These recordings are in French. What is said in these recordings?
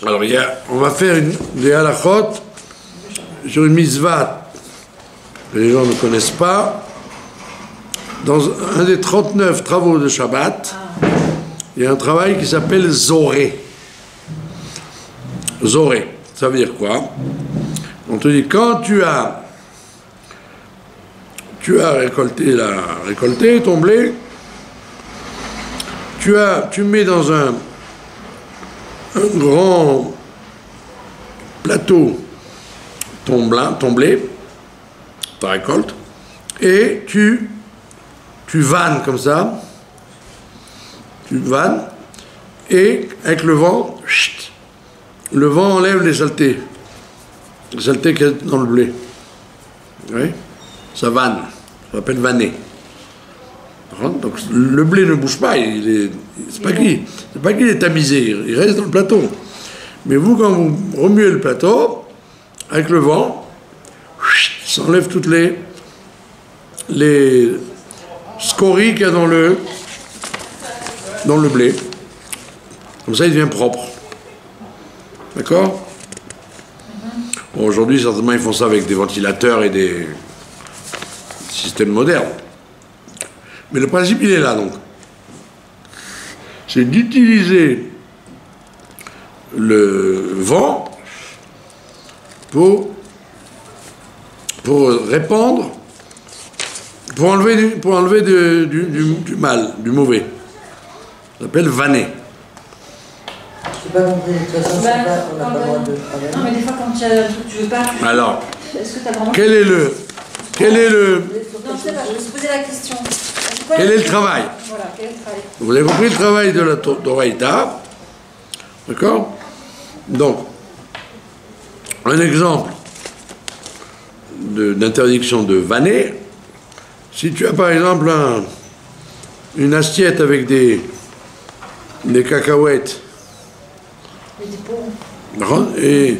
Alors, on va faire des halachot sur une mitzvah que les gens ne connaissent pas. Dans un des 39 travaux de Shabbat, il y a un travail qui s'appelle Zoré. Zoré, ça veut dire quoi? On te dit, quand tu as récolté ton blé, tu mets dans un grand plateau ton blé, ta récolte, et tu vannes comme ça, et avec le vent enlève les saletés qu'il y a dans le blé. Oui, ça vanne, ça s'appelle vanner. Donc le blé ne bouge pas, c'est pas qu'il est tamisé, il reste dans le plateau. Mais vous, quand vous remuez le plateau, avec le vent, ça enlève toutes les scories qu'il y a dans le blé. Comme ça, il devient propre. D'accord? Bon, aujourd'hui, certainement, ils font ça avec des ventilateurs et des systèmes modernes. Mais le principe, il est là, donc. C'est d'utiliser le vent pour répandre, pour enlever du mal, du mauvais. Ça s'appelle vanner. Je n'ai pas compris, de toute façon, on n'a pas le droit de travailler. Non, mais des fois, quand tu as un truc que tu veux pas... Alors, est-ce que tu as vraiment... quel est le... Non, je sais pas, je me suis posé la question. Quel est le travail? Voilà, quel est le travail? Vous avez compris le travail de la Doraïta. D'accord? Donc, un exemple d'interdiction de vanner. Si tu as par exemple une assiette avec des cacahuètes, et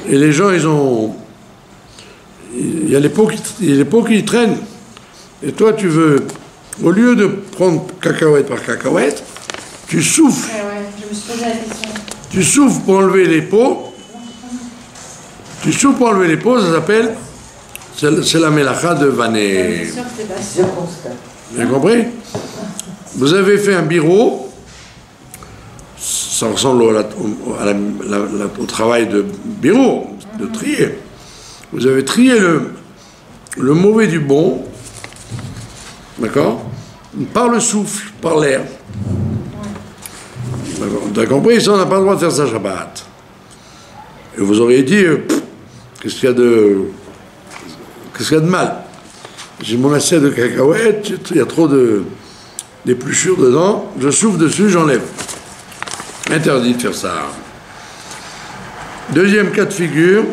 les gens, il y a les pots qui traînent. Et toi, tu veux, au lieu de prendre cacahuète par cacahuète, tu souffles. Ouais, je me suis posé la question. Tu souffles pour enlever les pots. Ça s'appelle, c'est la mélacha de vanner. Vous avez compris? Vous avez fait un bureau, ça ressemble au travail de bureau, de trier. Vous avez trié le mauvais du bon, d'accord? Par le souffle, par l'air. Vous avez compris? Ça, on n'a pas le droit de faire ça Shabbat. Et vous auriez dit, qu'est-ce qu'il y a de mal? J'ai mon assiette de cacahuètes, il y a trop d'épluchures dedans, je souffle dessus, j'enlève. Interdit de faire ça. Deuxième cas de figure,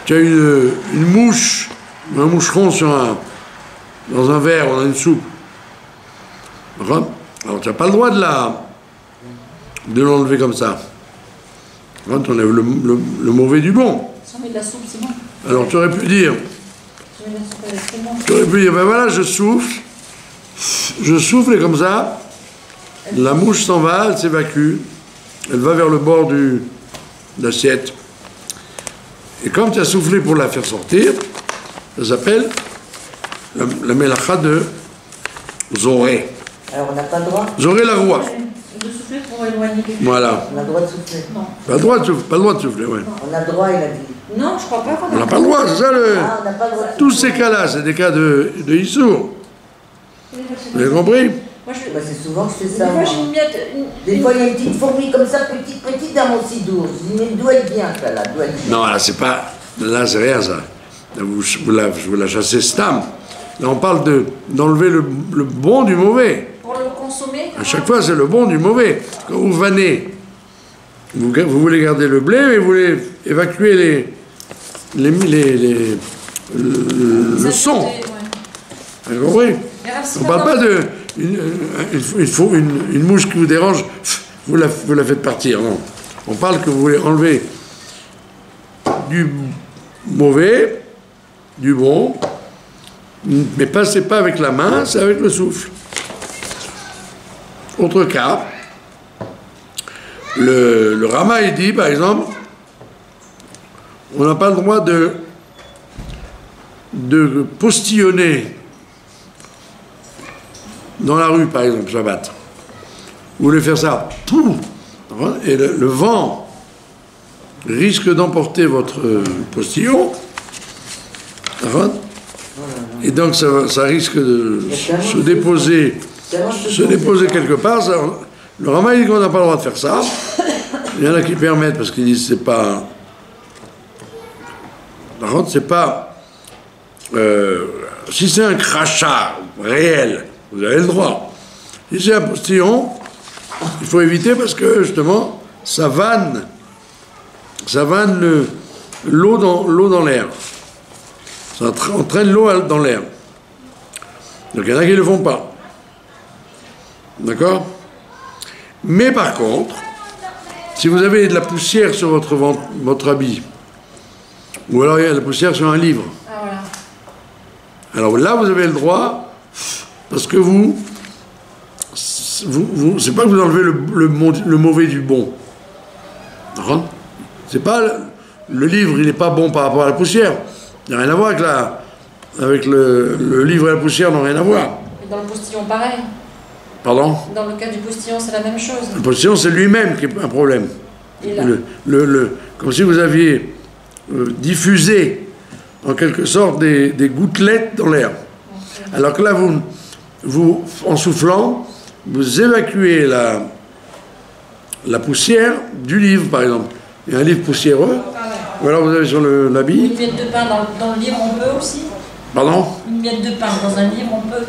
tu as une mouche, un moucheron dans un verre, on a une soupe. Alors tu n'as pas le droit de l'enlever comme ça. Tu enlèves le mauvais du bon. Si on met de la soupe, c'est bon. Alors tu aurais pu dire, ben voilà, je souffle et comme ça, la mouche s'en va, elle s'évacue, elle va vers le bord de l'assiette. Et comme tu as soufflé pour la faire sortir, ça s'appelle la mélacha de Zoré. Alors on n'a pas le droit Zoré la roi. De souffler pour éloigner quelque chose. Voilà. On a le droit de souffler. Non. Pas le droit de souffler, ouais. On a le droit, il a dit. Non, je crois pas qu'on On n'a pas le droit, c'est ça le... Ah, on n'a pas le droit de Tous ces cas-là, c'est des cas de Issour. Vous avez compris? Moi, Bah, c'est souvent que c'est ça. Des fois, j'ai une miette. Des fois, il y a une petite fourmi comme ça, petite dans mon sidour. Je dis, mais d'où elle vient, ça, là? D'où elle vient? Non, là, c'est pas... Là, c'est rien, ça. Là, vous la chassez stam. Là, on parle d'enlever le bon du mauvais. Pour le consommer? À chaque fois, c'est le bon du mauvais. Quand vous vannez, vous voulez garder le blé, mais vous voulez évacuer le son. Ouais. Vous avez compris? On ne parle pas une mouche qui vous dérange, vous la faites partir, non. On parle que vous voulez enlever du mauvais, du bon, mais c'est pas avec la main, c'est avec le souffle. Autre cas, le Rama, il dit, par exemple, on n'a pas le droit de postillonner dans la rue, par exemple, Shabbat. Vous voulez faire ça, et le vent risque d'emporter votre postillon, et donc ça risque de se déposer quelque part. Le Rama dit qu'on n'a pas le droit de faire ça. Il y en a qui permettent parce qu'ils disent c'est pas. Par contre, c'est pas. Si c'est un crachat réel, vous avez le droit. Si c'est un postillon, il faut éviter parce que justement, ça vanne l'eau dans l'air. Ça entraîne l'eau dans l'air. Donc il y en a qui ne le font pas. D'accord? Mais par contre, si vous avez de la poussière sur votre habit, ou alors il y a de la poussière sur un livre, alors là vous avez le droit, parce que c'est pas que vous enlevez le mauvais du bon. C'est pas le livre, il n'est pas bon par rapport à la poussière. Il n'y a rien à voir avec le livre et la poussière, n'ont rien à voir. Et dans le postillon, pareil. Pardon? Dans le cas du postillon, c'est la même chose. Le postillon, c'est lui-même qui est un problème. Et là. Comme si vous aviez diffusé, en quelque sorte, des gouttelettes dans l'air. Okay. Alors que là, vous, en soufflant, vous évacuez la poussière du livre, par exemple. Il y a un livre poussiéreux, ou alors vous avez sur l'habit. Une miette de pain dans le livre, on peut aussi? Pardon? Une miette de pain dans un livre, on peut?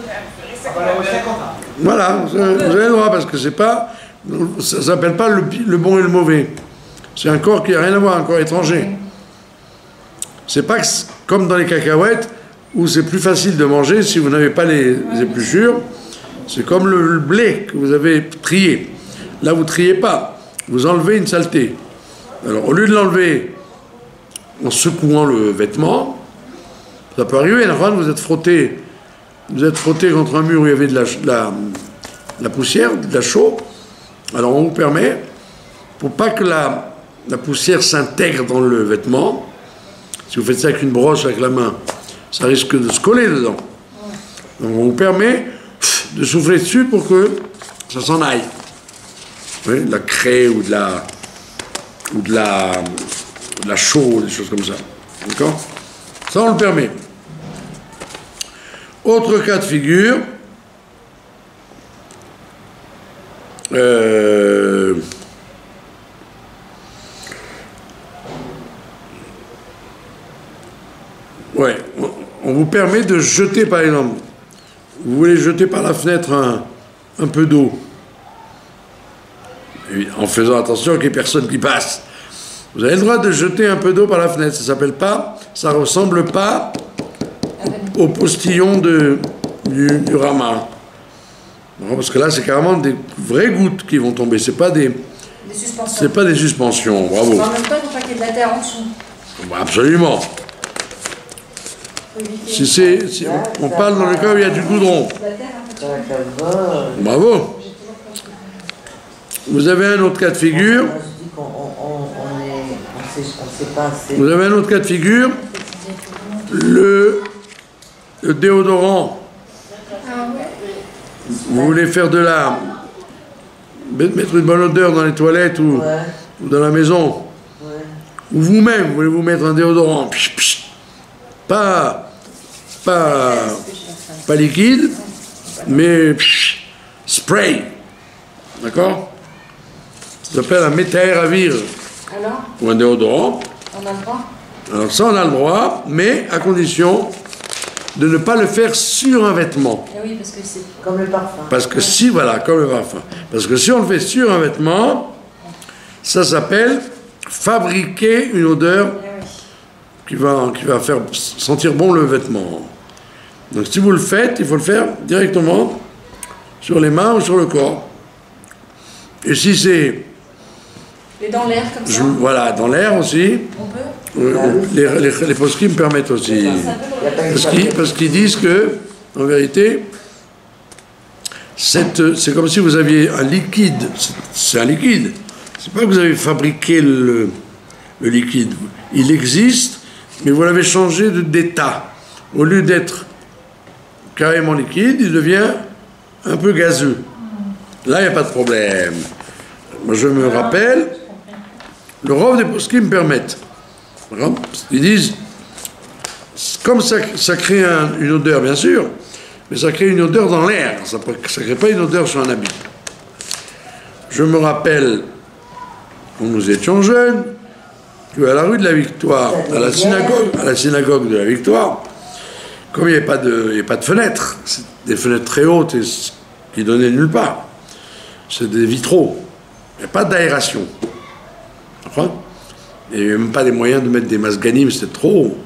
Voilà, vous avez le droit, parce que c'est pas. Ça s'appelle pas le bon et le mauvais. C'est un corps qui n'a rien à voir, un corps étranger. C'est pas comme dans les cacahuètes, où c'est plus facile de manger si vous n'avez pas les épluchures. C'est comme le blé que vous avez trié. Là, vous ne triez pas. Vous enlevez une saleté. Alors, au lieu de l'enlever en secouant le vêtement, ça peut arriver, vous êtes frotté contre un mur où il y avait de la poussière, de la chaux. Alors, on vous permet, pour pas que la poussière s'intègre dans le vêtement, si vous faites ça avec une brosse, avec la main, ça risque de se coller dedans. Donc, on vous permet de souffler dessus pour que ça s'en aille. Oui, de la craie ou de la chaux, des choses comme ça. D'accord? Ça, on le permet. Autre cas de figure. Ouais, on vous permet de jeter, par exemple, vous voulez jeter par la fenêtre un peu d'eau, en faisant attention qu'il n'y ait personne qui passe. Vous avez le droit de jeter un peu d'eau par la fenêtre. Ça ressemble pas au postillon du Rama. Non, parce que là, c'est carrément des vraies gouttes qui vont tomber. C'est pas des suspensions. C'est pas des suspensions. Bravo. En même temps, il ne faut pas qu'il y ait de la terre en dessous. Bah, absolument. On parle dans le cas où il y a du goudron. Bravo. Vous avez un autre cas de figure. Vous avez un autre cas de figure. Le déodorant. Vous voulez faire mettre une bonne odeur dans les toilettes ou dans la maison. Ou vous-même, vous voulez vous mettre un déodorant. Pas liquide, mais spray. D'accord? Ça s'appelle un métaire à vire. Alors? Ou un déodorant. On a le droit? Alors ça, on a le droit, mais à condition de ne pas le faire sur un vêtement. Et oui, parce que c'est comme le parfum. Parce que si, voilà, comme le parfum. Parce que si on le fait sur un vêtement, ça s'appelle fabriquer une odeur qui va faire sentir bon le vêtement. Donc si vous le faites, il faut le faire directement sur les mains ou sur le corps. Et si c'est... Et dans l'air comme ça? Voilà, dans l'air aussi. On peut? Les poskim me permettent aussi. Parce qu'ils disent que, en vérité, c'est comme si vous aviez un liquide. C'est un liquide. c'est pas que vous avez fabriqué le liquide. Il existe, mais vous l'avez changé d'état. Au lieu d'être carrément liquide, il devient un peu gazeux. Là, il n'y a pas de problème. Moi, je me rappelle, le Rav des poskim me permettent. Ils disent, comme ça crée une odeur, bien sûr, mais ça crée une odeur dans l'air. Ça ne crée pas une odeur sur un habit. Je me rappelle, quand nous étions jeunes, qu'à la rue de la Victoire, à la synagogue de la Victoire, comme il n'y avait pas de fenêtres, des fenêtres très hautes et qui donnaient nulle part, c'est des vitraux, il n'y a pas d'aération. Il n'y avait même pas les moyens de mettre des masganim, c'était trop haut.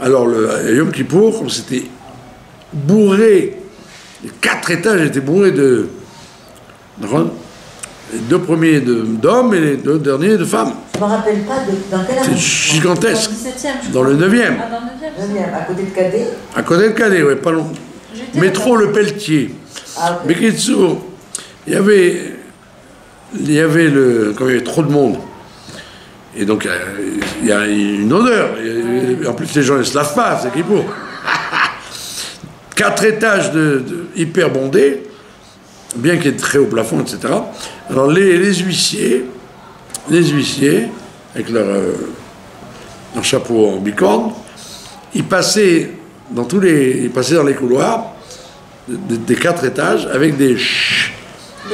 Alors le Yom Kippour, comme c'était bourré, les 4 étages étaient bourrés de... Les 2 premiers d'hommes et les 2 derniers de femmes. Je ne me rappelle pas dans quel C'est gigantesque. Dans le 9e. Ah, dans le 9e. À côté de Cadet. À côté de Cadet, oui, pas long. Métro Le Pelletier. Ah, Mais Kitsour, il y avait comme il y avait trop de monde. Et donc, il y a une odeur. En plus, les gens ne se lavent pas, c'est Kippour. 4 étages hyper bondés, bien qu'il y ait très haut plafond, etc. Alors, les huissiers, avec leur chapeau en bicorne, ils passaient dans les couloirs des 4 étages avec des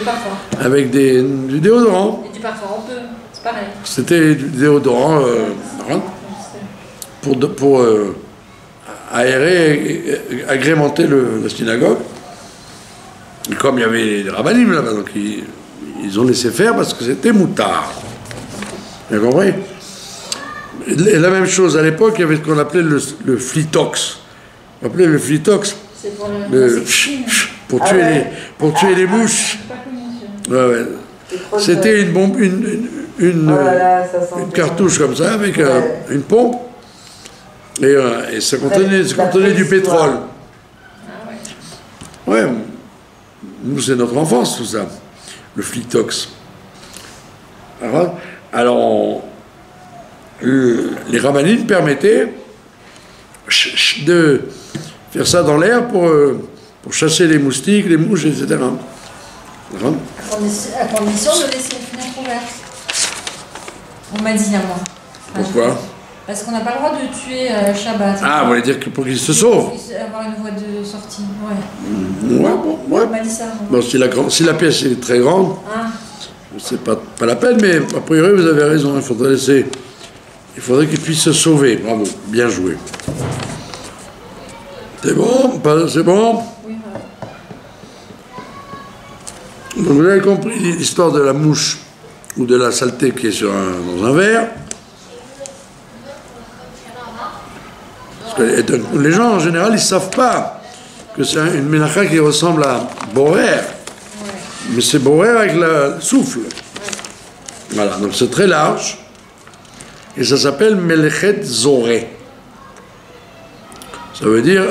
parfums. Avec du déodorant. Et du parfum, on peut. C'est pareil. C'était du déodorant pour aérer et agrémenter la synagogue. Et comme il y avait des rabbinim là-bas, donc ils ont laissé faire parce que c'était moutard. Vous avez compris? Et la même chose, à l'époque, il y avait ce qu'on appelait le flitox. Vous appelez le flitox? C'est pour pour tuer les mouches. Ouais. C'était une bombe, une cartouche comme ça, avec une pompe, et ça contenait du pétrole. Ouais, nous c'est notre enfance tout ça, le flitox. Alors les rabbinim permettaient de faire ça dans l'air pour chasser les moustiques, les mouches, etc. À condition de laisser les fenêtres ouvertes. On m'a dit à moi. Pourquoi? Parce qu'on n'a pas le droit de tuer Shabbat. Ah, vous voulez dire que pour qu'ils se sauvent? Avoir une voie de sortie, Ouais. On m'a dit ça. Bon, si la pièce est très grande, c'est pas la peine, mais a priori vous avez raison, il faudrait qu'ils puissent se sauver. Bravo, bien joué. C'est bon? C'est bon? Oui, voilà. Donc vous avez compris l'histoire de la mouche ou de la saleté qui est dans un verre. Parce que les gens en général ils ne savent pas que c'est une ménacha qui ressemble à borer. Mais c'est borer avec le souffle. Voilà, donc c'est très large. Et ça s'appelle Melechet Zoré. Ça veut dire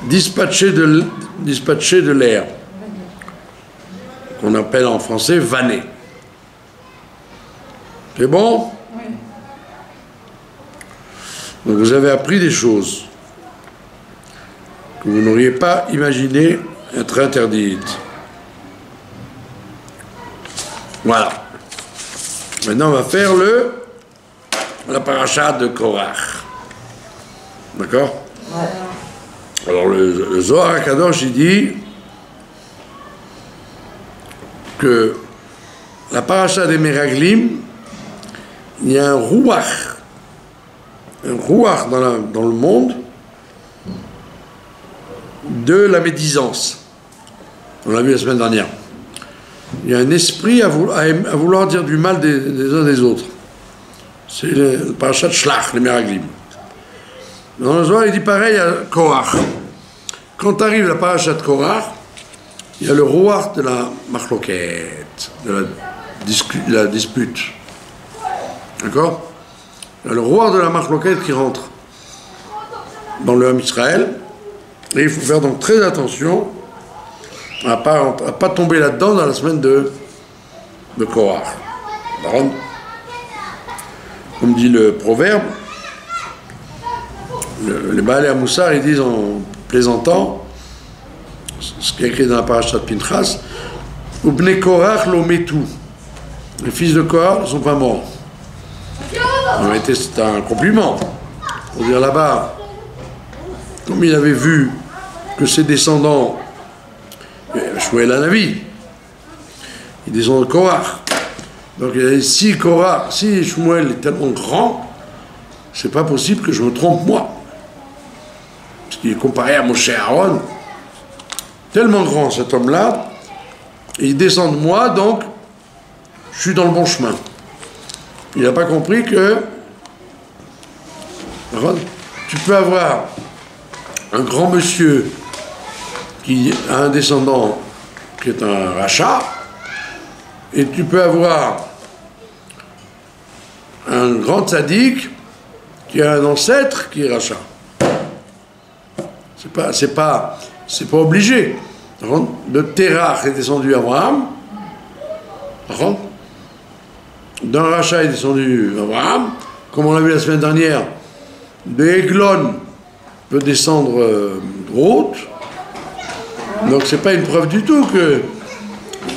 dispatcher de l'air. Qu'on appelle en français vanner. C'est bon? Oui. Donc vous avez appris des choses que vous n'auriez pas imaginé être interdites. Voilà. Maintenant, on va faire la paracha de Korach. D'accord? Ouais. Alors, le Zohar HaKadosh, il dit que la paracha des Meraglim, il y a un rouach dans le monde de la médisance. On l'a vu la semaine dernière. Il y a un esprit à vouloir dire du mal des uns des autres. C'est le parachat de Shlach, les Meraglim. Dans le Zohar, il dit pareil à Korach. Quand arrive la parachat de Korach, il y a le roi de la machloket, de la dispute. D'accord? Il y a le roi de la machloket qui rentre dans le Ham Israël. Et il faut faire donc très attention à pas tomber là-dedans dans la semaine de de Korach. Comme dit le proverbe, les Baalei Hamoussar, ils disent en plaisantant, ce qui est écrit dans la paracha de Pinchas, Ubnei Korach lo metu. Les fils de Korach ne sont pas morts. En réalité, c'est un compliment. Pour dire là-bas, comme il avait vu que ses descendants, Shmuel Hanavi, ils descendent de Korach. Donc il a dit, si Shmuel est tellement grand, c'est pas possible que je me trompe moi. Parce qu'il est comparé à Moshe Aaron. Tellement grand cet homme-là, il descend de moi, donc je suis dans le bon chemin. Il n'a pas compris que tu peux avoir un grand monsieur qui a un descendant qui est un rachat, et tu peux avoir un grand tzaddik qui a un ancêtre qui est rachat. C'est pas obligé. De Terach est descendu Abraham. D'un rachat est descendu Abraham. Comme on l'a vu la semaine dernière, de Eglon peut descendre Ruth. Donc c'est pas une preuve du tout que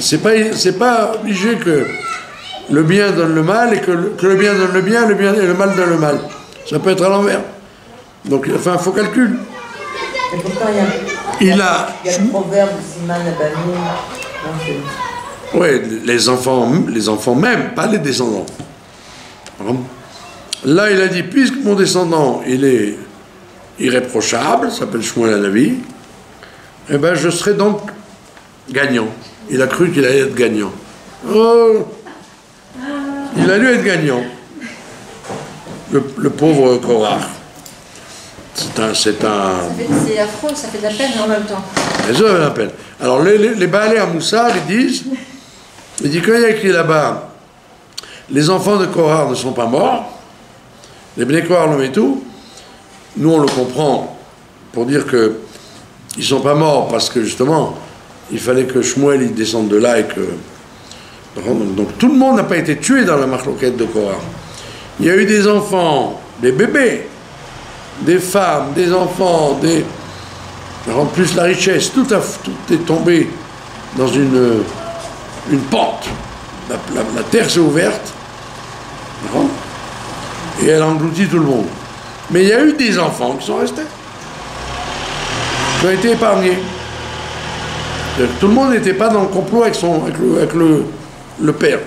c'est pas obligé que le bien donne le mal et que le bien donne le bien et le mal donne le mal. Ça peut être à l'envers. Donc il a fait un faux calcul. Et pourtant, il y a le proverbe Siman Abanim. Oui, les enfants même, pas les descendants. Là, il a dit, puisque mon descendant, il est irréprochable, s'appelle Shmuel Hanavi, eh bien, je serai donc gagnant. Il a cru qu'il allait être gagnant. Oh, il a dû être gagnant. Le pauvre Korach. C'est affreux, ça fait de la peine en même temps. Ça fait de la peine. Alors, les Baalei Hamoussar, ils disent quand il y a écrit là-bas, les enfants de Korach ne sont pas morts, les Bnei Korach le mettent tout, nous on le comprend pour dire que ils ne sont pas morts parce que justement, il fallait que Shmuel il descende de là et que. Donc tout le monde n'a pas été tué dans la marloquette de Korach. Il y a eu des enfants, des bébés, des femmes, des enfants, en plus la richesse, tout est tombé dans une pente. La terre s'est ouverte et elle a englouti tout le monde. Mais il y a eu des enfants qui sont restés, qui ont été épargnés. Tout le monde n'était pas dans le complot avec le père.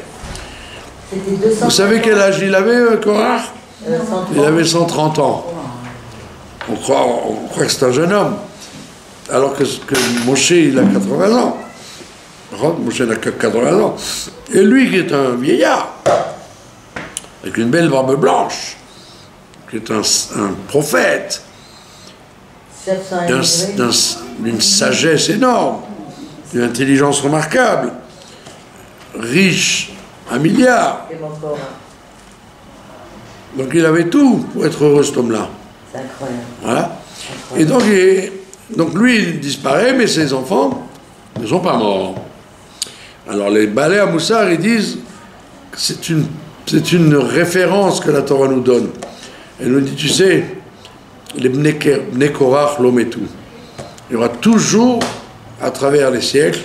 Vous savez quel âge il avait, Korach? Il avait 130 ans. On croit que c'est un jeune homme, alors que Moshe, il a 80 ans. Moshe n'a que 80 ans. Et lui, qui est un vieillard, avec une belle barbe blanche, qui est un prophète, d'une sagesse énorme, d'une intelligence remarquable, riche, 1 milliard. Donc il avait tout pour être heureux, cet homme-là. C'est incroyable. Voilà. Et donc lui, il disparaît, mais ses enfants ne sont pas morts. Alors les Baalei Hamoussar, ils disent que c'est une référence que la Torah nous donne. Elle nous dit, tu sais, les Bnei Korach lo metu. Il y aura toujours, à travers les siècles,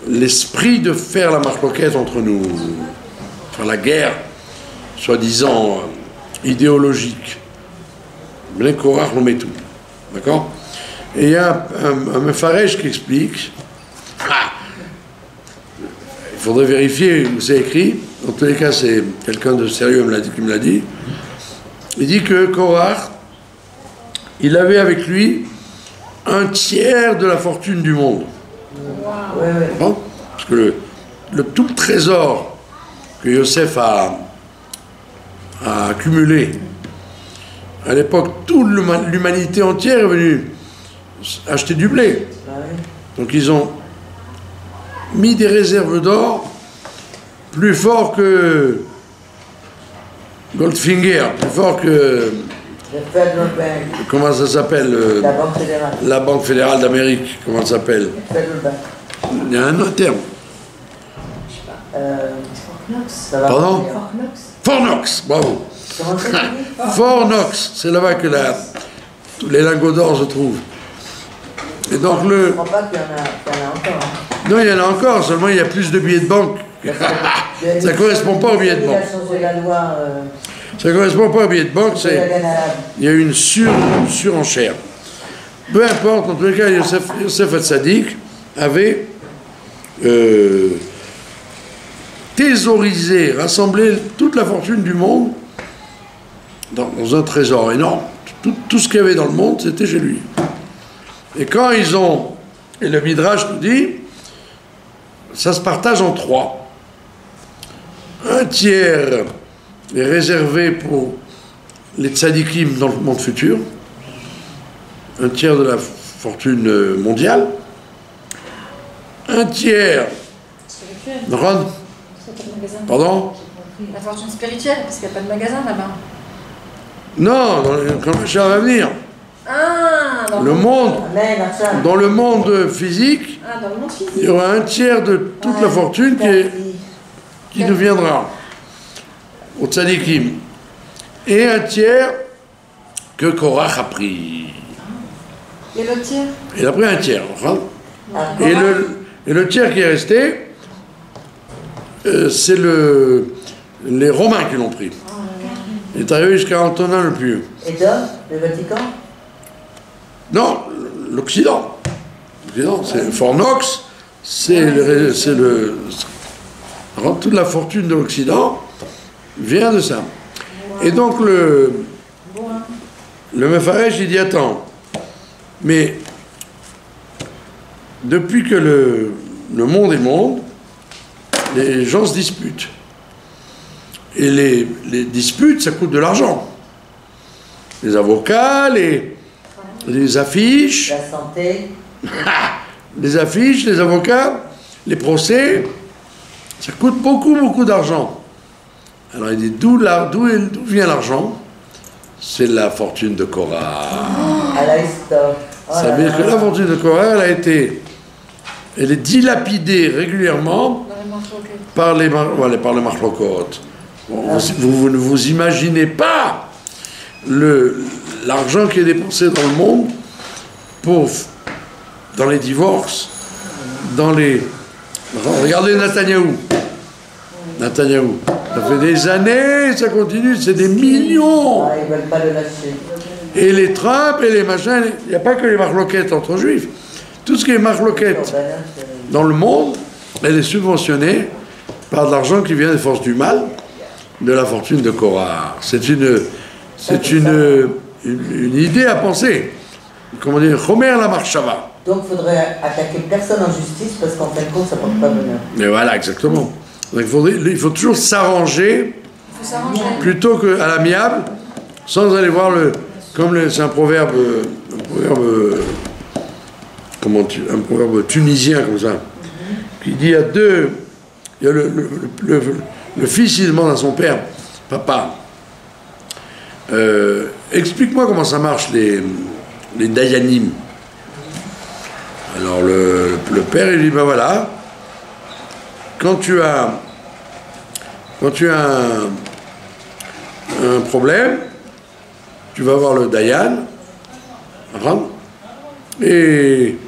l'esprit de faire la marloquette entre nous, faire la guerre, soi-disant idéologique. Bnei Korach lo metu. D'accord? Et il y a un Mefarech qui explique, il faudrait vérifier où c'est écrit, dans tous les cas c'est quelqu'un de sérieux qui me l'a dit, il dit que Korach, il avait avec lui 1/3 de la fortune du monde. Wow. Parce que tout le trésor que Yosef a accumulé, à l'époque, toute l'humanité entière est venue acheter du blé. Donc ils ont mis des réserves d'or plus fort que Goldfinger, plus fort que... Comment ça s'appelle La Banque fédérale. La Banque fédérale d'Amérique, comment ça s'appelle? Il y a un autre terme. Pardon? Fornox, bravo. Fornox, c'est là-bas que tous les lingots d'or se trouvent. Et donc Je ne crois pas qu'il y en a encore. Hein. Non, il y en a encore, seulement il y a plus de billets de banque. Ça ne correspond pas aux billets de banque. Ça ne correspond pas aux billets de banque, il y a une surenchère. Peu importe, en tous les cas, Yosef Hatzadik avait thésaurisé, rassemblé toute la fortune du monde dans un trésor énorme. Tout ce qu'il y avait dans le monde, c'était chez lui. Et quand ils ont, et le Midrash nous dit, ça se partage en 3. Un tiers est réservé pour les tzadikim dans le monde futur, un tiers de la fortune mondiale, un tiers... Pardon? La fortune spirituelle, parce qu'il n'y a pas de magasin là-bas. Non, quand le Mashiach va venir. Ah, dans le monde physique, il y aura un tiers de toute la fortune qui nous viendra au tzadikim. Et un tiers que Korach a pris. Et l'autre tiers? Il a pris un tiers. Enfin. Et le tiers qui est resté, c'est les Romains qui l'ont pris. Il est arrivé jusqu'à Antonin le Pieux. Et donc, le Vatican? Non, l'Occident. L'Occident, c'est Fornox, toute la fortune de l'Occident vient de ça. Et donc le Mefaresh, il dit attends, mais depuis que le monde est monde, les gens se disputent. Et les disputes, ça coûte de l'argent. Les avocats, les affiches, la santé, les affiches, les avocats, les procès, ça coûte beaucoup d'argent. Alors il dit d'où vient l'argent? C'est la fortune de Korah. Ça veut dire que la fortune de Korah, elle est dilapidée régulièrement par les marlokot. Vous ne vous imaginez pas l'argent qui est dépensé dans le monde dans les divorces, regardez Netanyahou. Ça fait des années, ça continue, c'est des millions. Ils ne veulent pas le lâcher. Et les Trump et les machins, il n'y a pas que les marloquettes entre juifs. Tout ce qui est marloquette dans le monde, elle est subventionnée par de l'argent qui vient des forces du mal, de la fortune de Korah. C'est une idée à penser. Comment dire, Chomer la marchava. Donc il faudrait attaquer personne en justice parce qu'en fin de compte, ça ne porte pas bonheur. Mais voilà, exactement. Donc, il faut toujours s'arranger plutôt qu'à l'amiable, sans aller voir c'est un proverbe tunisien comme ça, qui dit il y a le fils, il demande à son père, papa, explique-moi comment ça marche les dayanim. Alors le père il dit ben voilà, quand tu as un problème, tu vas voir le dayan, et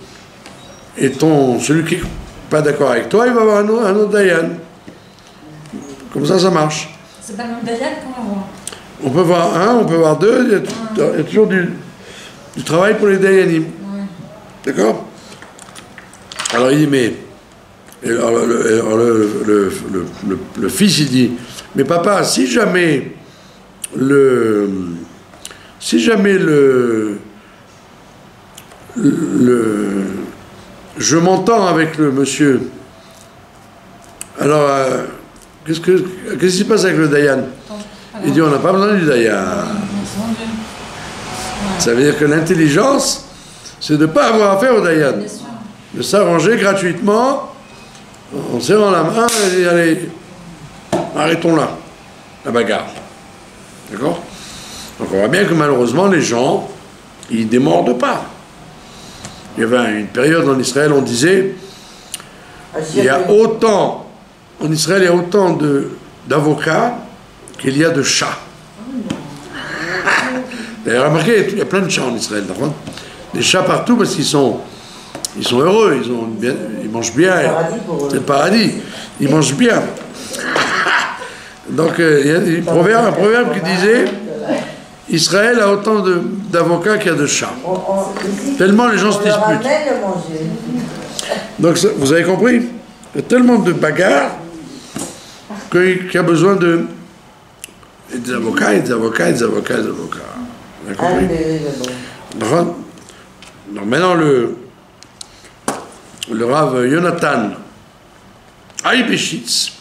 celui qui n'est pas d'accord avec toi, il va voir un autre dayan. Comme ça marche. C'est pas le même dayan qu'on va voir. On peut voir un, on peut voir deux, il y a toujours du travail pour les dayanim. Ouais. D'accord? Alors il dit, mais... le fils, il dit, mais papa, si jamais je m'entends avec le monsieur, alors qu'est-ce qui se passe avec le dayan? Il dit, on n'a pas besoin du dayan. Ça veut dire que l'intelligence, c'est de ne pas avoir affaire au dayan, de s'arranger gratuitement en serrant la main et dire, allez, arrêtons là, la bagarre. D'accord? Donc on voit bien que malheureusement les gens, ils ne démordent pas. Il y avait une période en Israël, on disait, il y a autant en Israël, il y a autant d'avocats qu'il y a de chats. D'ailleurs, remarquez, il y a plein de chats en Israël, d'accord? Des chats partout parce qu'ils sont heureux, ils mangent bien. C'est le paradis. Ils mangent bien. Donc, il y a un proverbe qui disait Israël a autant d'avocats qu'il y a de chats. Tellement les gens se disputent. Donc, vous avez compris? Il y a tellement de bagarres qu'il y a besoin des avocats et des avocats et des avocats et des avocats. Vous avez compris? Donc, maintenant, le Rav Yonatan Eibeshitz,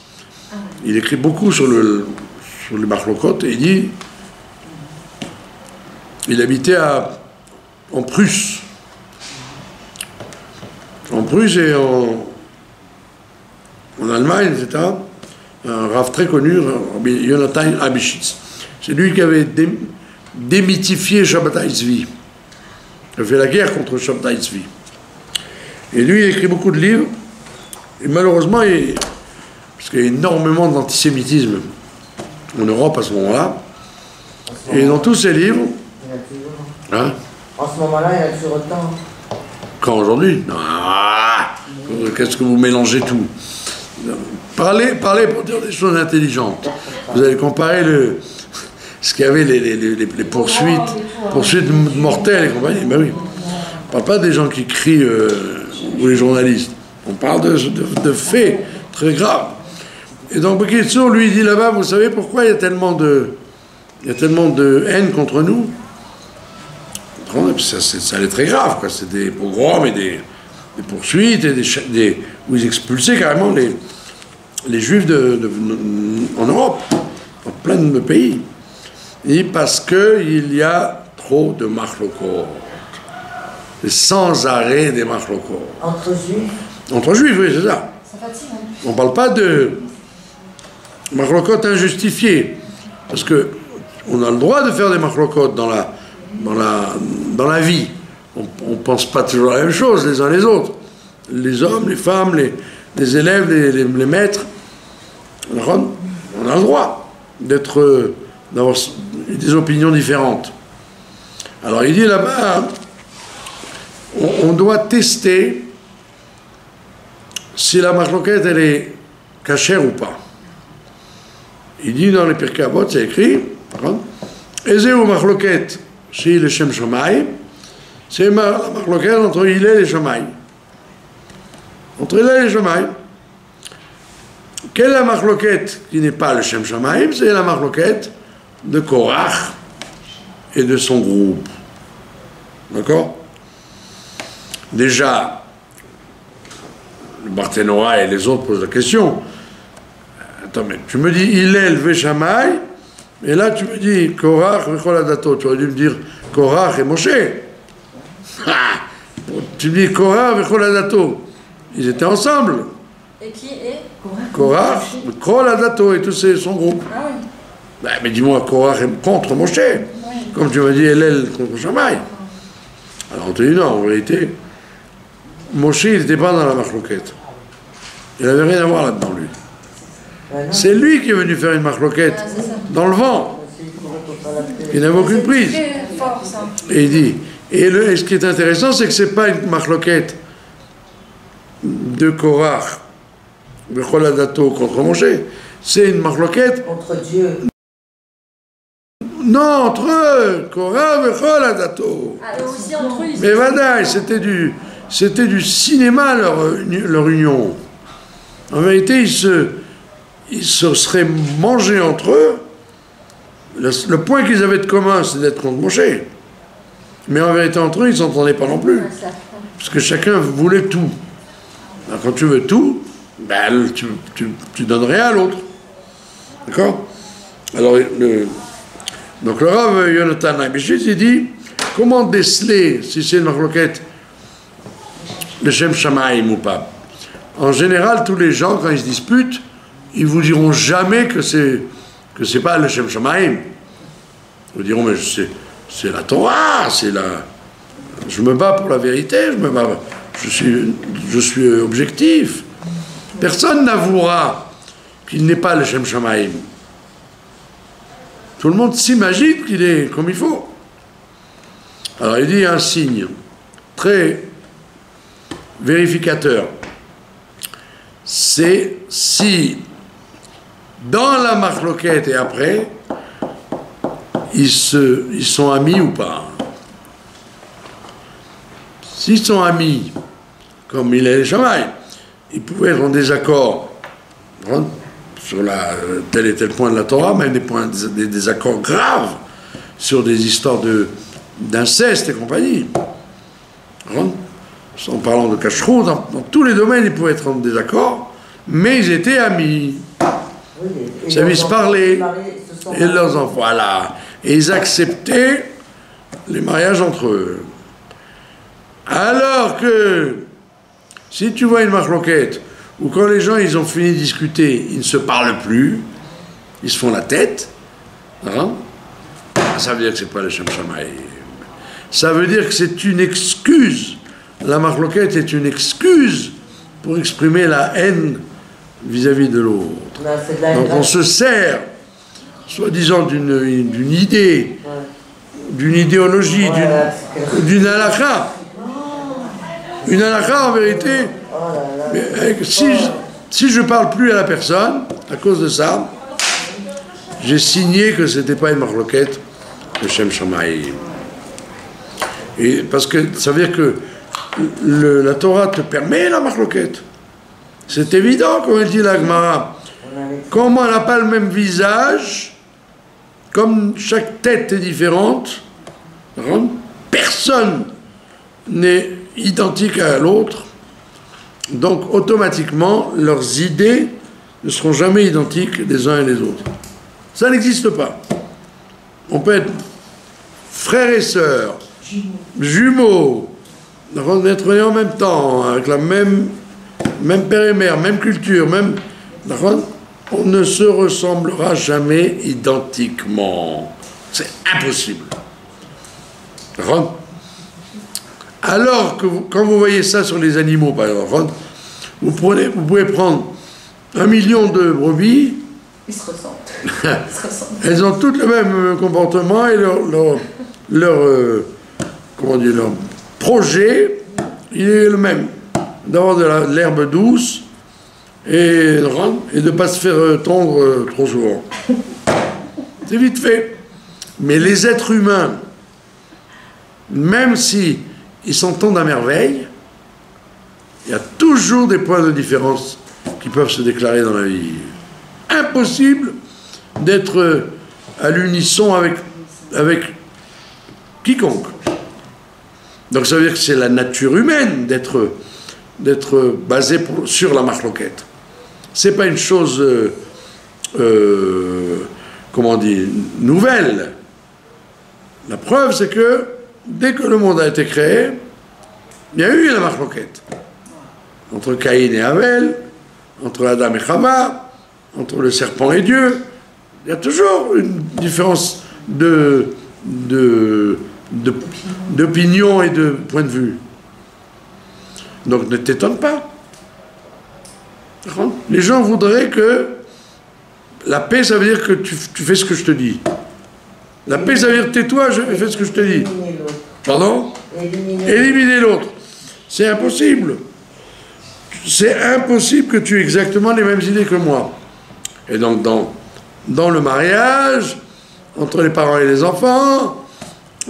il écrit beaucoup sur les Machlokot et il dit il habitait en Prusse. En Prusse et en Allemagne, etc. Un Rav très connu, Yonatan Eibeshitz. C'est lui qui avait démythifié Shabbatai Tzvi. Il a fait la guerre contre Shabbatai Tzvi. Et lui, il écrit beaucoup de livres. Et malheureusement, parce qu'il y a énormément d'antisémitisme en Europe à ce moment-là. Et dans tous ses livres... Hein? En ce moment-là, il y a toujours autant. Quand aujourd'hui? Qu'est-ce que vous mélangez tout? Parlez pour dire des choses intelligentes. Vous allez comparer ce qu'il y avait, les poursuites mortelles et compagnie. Ben oui. On ne parle pas des gens qui crient ou les journalistes. On parle de faits très graves. Et donc Bekitsour, lui, il dit là-bas, vous savez pourquoi il y a tellement de haine contre nous? Ça allait très grave, quoi. C'est des pogroms et des poursuites et où ils expulsaient carrément les juifs en Europe, dans plein de pays. Et parce qu'il y a trop de machlokot. Et sans arrêt des machlokot. Entre juifs? Entre juifs, oui, c'est ça. Ça fatigue, hein. On ne parle pas de machlokot injustifiés. Parce qu'on a le droit de faire des machlokot dans la vie. On ne pense pas toujours la même chose les uns les autres. Les hommes, les femmes, les élèves, les maîtres. On a le droit d'avoir des opinions différentes. Alors il dit là-bas, on doit tester si la machloket elle est cachère ou pas. Il dit dans les Pirkei Avot, c'est écrit, Ezeu machloket chez le Shem Shamaï, c'est la machloket entre Hillel et Shamaï. Entre Hillel et Shamaï. Quelle est la machloket qui n'est pas le Shem Shamaïm? C'est la machloket de Korach et de son groupe. D'accord? Déjà, le Barthénoa et les autres posent la question. Attends, mais tu me dis Hillel Veshamay, et là tu me dis Korach Vechol Adato. Tu aurais dû me dire Korach et Moshe. Tu me dis Korach Vechol Adato. Ils étaient ensemble. Et qui est Korach, Vechol Adato et tout son groupe. Ah oui. Ben, mais dis-moi Korach contre Moshe. Oui. Comme tu m'as dit Hillel contre Shammai. Alors on te dit non, en vérité, Moshe il n'était pas dans la machloquette. Il n'avait rien à voir là-dedans, lui. C'est lui qui est venu faire une machloquette dans le vent. Il n'avait aucune prise. Et il dit, et ce qui est intéressant, c'est que ce n'est pas une machloquette de Korach, Bechol Adato contre Moshe. C'est une machloquette contre Dieu. Non, entre eux, Korach, Bechol Adato. Ah, aussi entre eux. Mais Vadaï, c'était du cinéma leur union. En vérité, ils se seraient mangés entre eux. Le point qu'ils avaient de commun, c'est d'être contre Moshe. Mais en vérité, entre eux, ils ne s'entendaient pas non plus. Parce que chacun voulait tout. Alors, quand tu veux tout, ben, tu donnes rien à l'autre. D'accord? Alors, donc le Rav Yonatan Eibeshitz, il dit, comment déceler si c'est une machloquette le Shem Shamaïm ou pas? En général, tous les gens, quand ils se disputent, ils vous diront jamais que c'est pas le Shem Shamaïm. Ils vous diront, mais c'est la Torah, je me bats pour la vérité, je suis objectif. Personne n'avouera qu'il n'est pas le Shem Shamaim. Tout le monde s'imagine qu'il est comme il faut. Alors il dit un signe très vérificateur. C'est si dans la marloquette et après, ils sont amis ou pas. S'ils sont amis, comme il est le Shamaï, ils pouvaient être en désaccord sur tel et tel point de la Torah, même des désaccords graves sur des histoires d'inceste et compagnie. En parlant de cacheroute, dans tous les domaines, ils pouvaient être en désaccord, mais ils étaient amis. Oui, ils savaient se parler, et leurs enfants, voilà. Et ils acceptaient les mariages entre eux. Alors que, si tu vois une marloquette, où quand les gens, ils ont fini de discuter, ils ne se parlent plus, ils se font la tête, ça veut dire que c'est pas le Shem Shamaï. Ça veut dire que c'est une excuse. La marloquette est une excuse pour exprimer la haine vis-à-vis de l'autre. Donc on se sert, soi-disant, d'une idée, d'une idéologie, d'une halakha. Une halakha, en vérité, mais si je ne parle plus à la personne, à cause de ça, j'ai signé que ce n'était pas une marloquette de Shem Shamaï. Et parce que ça veut dire que la Torah te permet la marloquette. C'est évident, comme elle dit la Gemara. Comme on n'a pas le même visage, comme chaque tête est différente, personne n'est identique à l'autre, donc automatiquement leurs idées ne seront jamais identiques les uns et les autres. Ça n'existe pas. On peut être frères et sœurs, jumeaux, être nés en même temps, avec la même père et mère, même culture, on ne se ressemblera jamais identiquement. C'est impossible. Alors que quand vous voyez ça sur les animaux, par exemple, vous pouvez prendre 1 million de brebis. Ils se ressemblent. Elles ont toutes le même comportement et leur projet, il est le même. D'avoir de l'herbe douce et de ne pas se faire tondre trop souvent. C'est vite fait. Mais les êtres humains, même si ils s'entendent à merveille, il y a toujours des points de différence qui peuvent se déclarer dans la vie. Impossible d'être à l'unisson avec quiconque. Donc ça veut dire que c'est la nature humaine d'être basée sur la marloquette. C'est pas une chose, comment on dit, nouvelle. La preuve, c'est que dès que le monde a été créé, il y a eu la marloquette. Entre Caïn et Abel, entre Adam et Chava, entre le serpent et Dieu. Il y a toujours une différence d'opinion et de point de vue. Donc ne t'étonne pas. Les gens voudraient que la paix, ça veut dire que tu fais ce que je te dis. La paix, ça veut dire tais-toi, je fais ce que je te dis. Pardon ? Éliminer l'autre. C'est impossible. C'est impossible que tu aies exactement les mêmes idées que moi. Et donc dans le mariage, entre les parents et les enfants,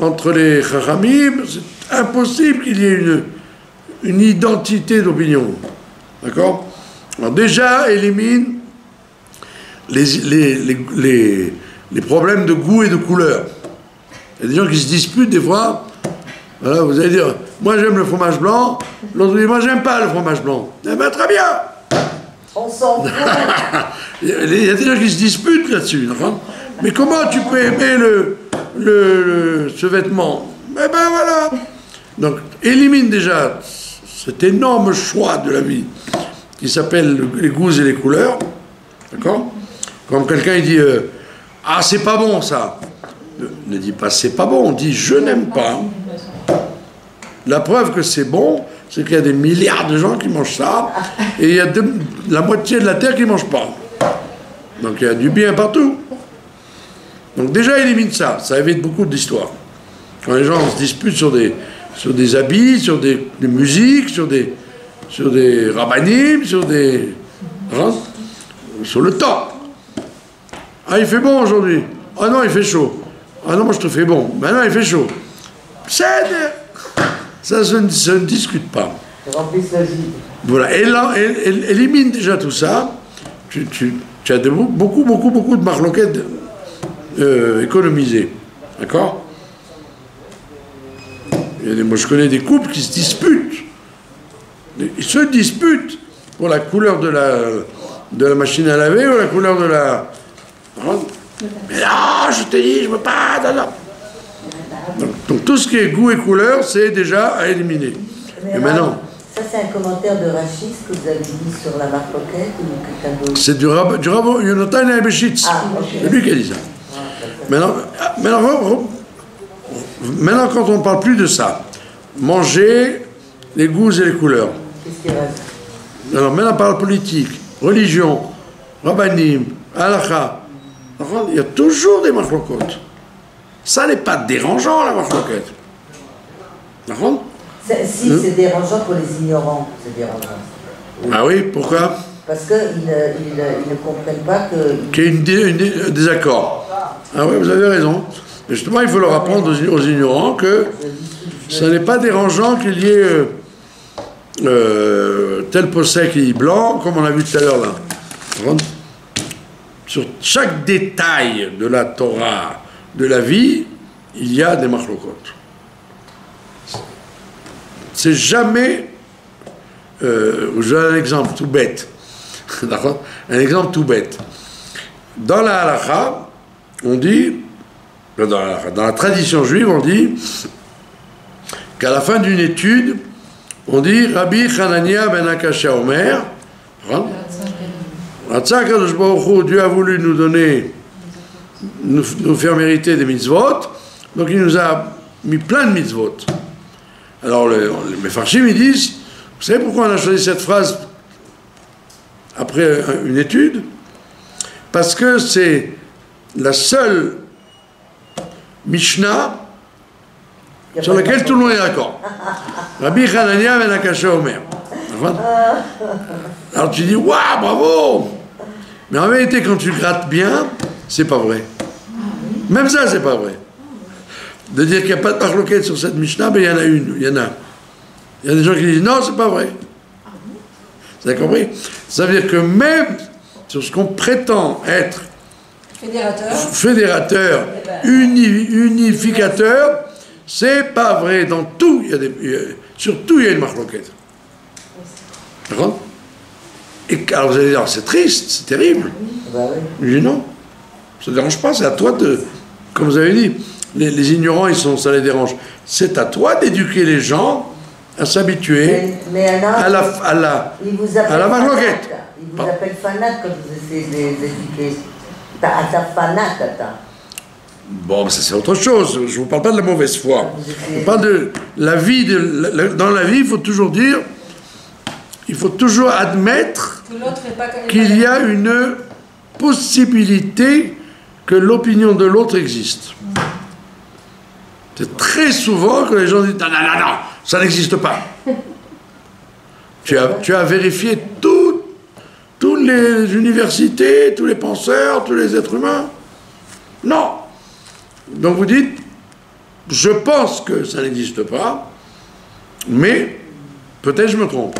entre les chachamim, c'est impossible qu'il y ait une identité d'opinion. D'accord ? Alors déjà, élimine les problèmes de goût et de couleur. Il y a des gens qui se disputent des fois. Voilà, vous allez dire, moi j'aime le fromage blanc, l'autre dit, moi j'aime pas le fromage blanc. Eh bien très bien. On s'en fout. Il y a des gens qui se disputent là-dessus. Mais comment tu peux aimer ce vêtement? Eh ben voilà. Donc élimine déjà cet énorme choix de la vie qui s'appelle les goûts et les couleurs. D'accord? Comme quelqu'un il dit ah c'est pas bon ça. Ne dis pas c'est pas bon, on dit je n'aime pas. La preuve que c'est bon, c'est qu'il y a des milliards de gens qui mangent ça et il y a la moitié de la terre qui ne mange pas. Donc il y a du bien partout. Donc déjà élimine ça, ça évite beaucoup d'histoires. Quand les gens se disputent sur des habits, sur des musiques, sur des rabbinim, sur le temps. Ah, il fait bon aujourd'hui. Ah non, il fait chaud. Ah non, moi je te fais bon. Maintenant, il fait chaud. Ça ne discute pas. Voilà. Et là, élimine déjà tout ça. Tu as beaucoup de marloquettes économisées. D'accord? Moi, je connais des couples qui se disputent. Ils se disputent pour la couleur de la machine à laver ou la couleur de la... Mais là, je t'ai dit, je veux pas... Donc tout ce qui est goût et couleur, c'est déjà à éliminer. Mais et maintenant... Ça, c'est un commentaire de Rachid que vous avez dit sur la marloquette ou quelqu'un d'autre? C'est du Rav Yonatan et Abeshitz. C'est lui qui a dit ça. Maintenant, quand on ne parle plus de ça, manger les goûts et les couleurs. Qu'est-ce qu'il reste? Alors maintenant, on parle politique, religion, rabbanim, halakha. Il y a toujours des marloquettes. Ça n'est pas dérangeant, la marloquette. D'accord? Si, c'est dérangeant pour les ignorants, c'est dérangeant. Ah oui, pourquoi? Parce qu'ils ne comprennent pas que... Qu'il y a un désaccord. Ah oui, vous avez raison. Mais justement, il faut leur apprendre aux ignorants que ce n'est pas dérangeant qu'il y ait tel possèque et blanc, comme on a vu tout à l'heure là. Sur chaque détail de la Torah, de la vie, il y a des machlokot. C'est jamais... j'ai un exemple tout bête. D'accord? Un exemple tout bête. Dans la halakha, on dit, dans la tradition juive, on dit qu'à la fin d'une étude, on dit Rabbi Hanania ben Akasha Omer, Dieu a voulu nous donner, nous faire mériter des mitzvot, donc il nous a mis plein de mitzvot. Alors les Mefarshim, ils disent, vous savez pourquoi on a choisi cette phrase après une étude? Parce que c'est la seule Mishnah sur laquelle tout le monde est d'accord. Rabbi Hanania ben Akasha Omer. Alors tu dis, waouh, bravo! Mais en vérité, quand tu grattes bien, c'est pas vrai. Même ça, c'est pas vrai. De dire qu'il n'y a pas de marloquette sur cette Mishnah, mais il y en a une, il y a des gens qui disent, non, c'est pas vrai. Vous avez compris? Ça veut dire que même sur ce qu'on prétend être fédérateur, unificateur, c'est pas vrai. Dans tout, surtout, il y a une marloquette. D'accord? Et alors vous allez dire, c'est triste, c'est terrible. Je dis non, ça ne dérange pas, c'est à toi de, comme vous avez dit, les ignorants, ça les dérange. C'est à toi d'éduquer les gens à s'habituer à la marloquette. Ils vous appellent fanat quand vous essayez de les éduquer. À ta fanat, Bon, ça c'est autre chose. Je ne vous parle pas de la mauvaise foi. Je parle de la vie. Dans la vie, il faut toujours dire, il faut toujours admettre qu'il y a une possibilité que l'opinion de l'autre existe. C'est très souvent que les gens disent non, ça n'existe pas. Tu as vérifié toutes les universités, tous les penseurs, tous les êtres humains? Non. Donc vous dites, je pense que ça n'existe pas, mais peut-être je me trompe.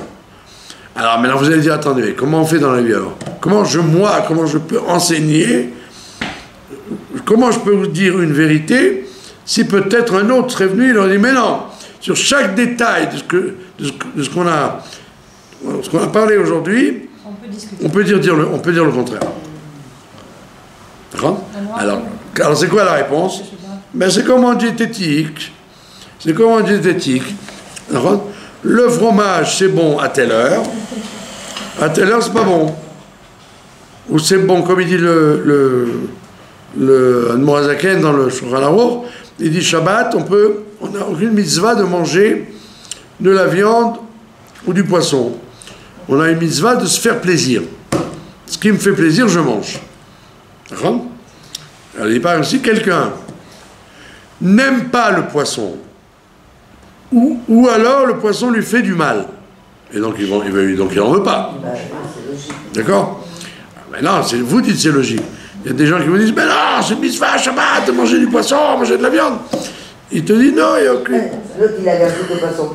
Alors maintenant vous allez dire, attendez, comment on fait dans la vie alors? Comment je peux enseigner? Comment je peux vous dire une vérité si peut-être un autre serait venu et leur dit, mais non, sur chaque détail de ce qu'on a parlé aujourd'hui, on peut dire le contraire. D'accord? Alors c'est quoi la réponse? Ben, c'est comme en diététique. C'est comme en diététique. D'accord? Le fromage, c'est bon à telle heure. À telle heure, c'est pas bon. Ou c'est bon, comme il dit le Morazaken dans le Shulchan Aruch, il dit Shabbat, on n'a aucune mitzvah de manger de la viande ou du poisson. On a une mitzvah de se faire plaisir. Ce qui me fait plaisir, je mange. D'accord? Alors, il dit par exemple, si quelqu'un n'aime pas le poisson, ou alors le poisson lui fait du mal, et donc il n'en veut pas. D'accord? Maintenant, vous dites c'est logique. Il y a des gens qui vous disent, mais non, c'est mitzvah, Shabbat, de manger du poisson, manger de la viande. Il te dit, non, il n'y a aucune... L'autre, il a gardé le poisson.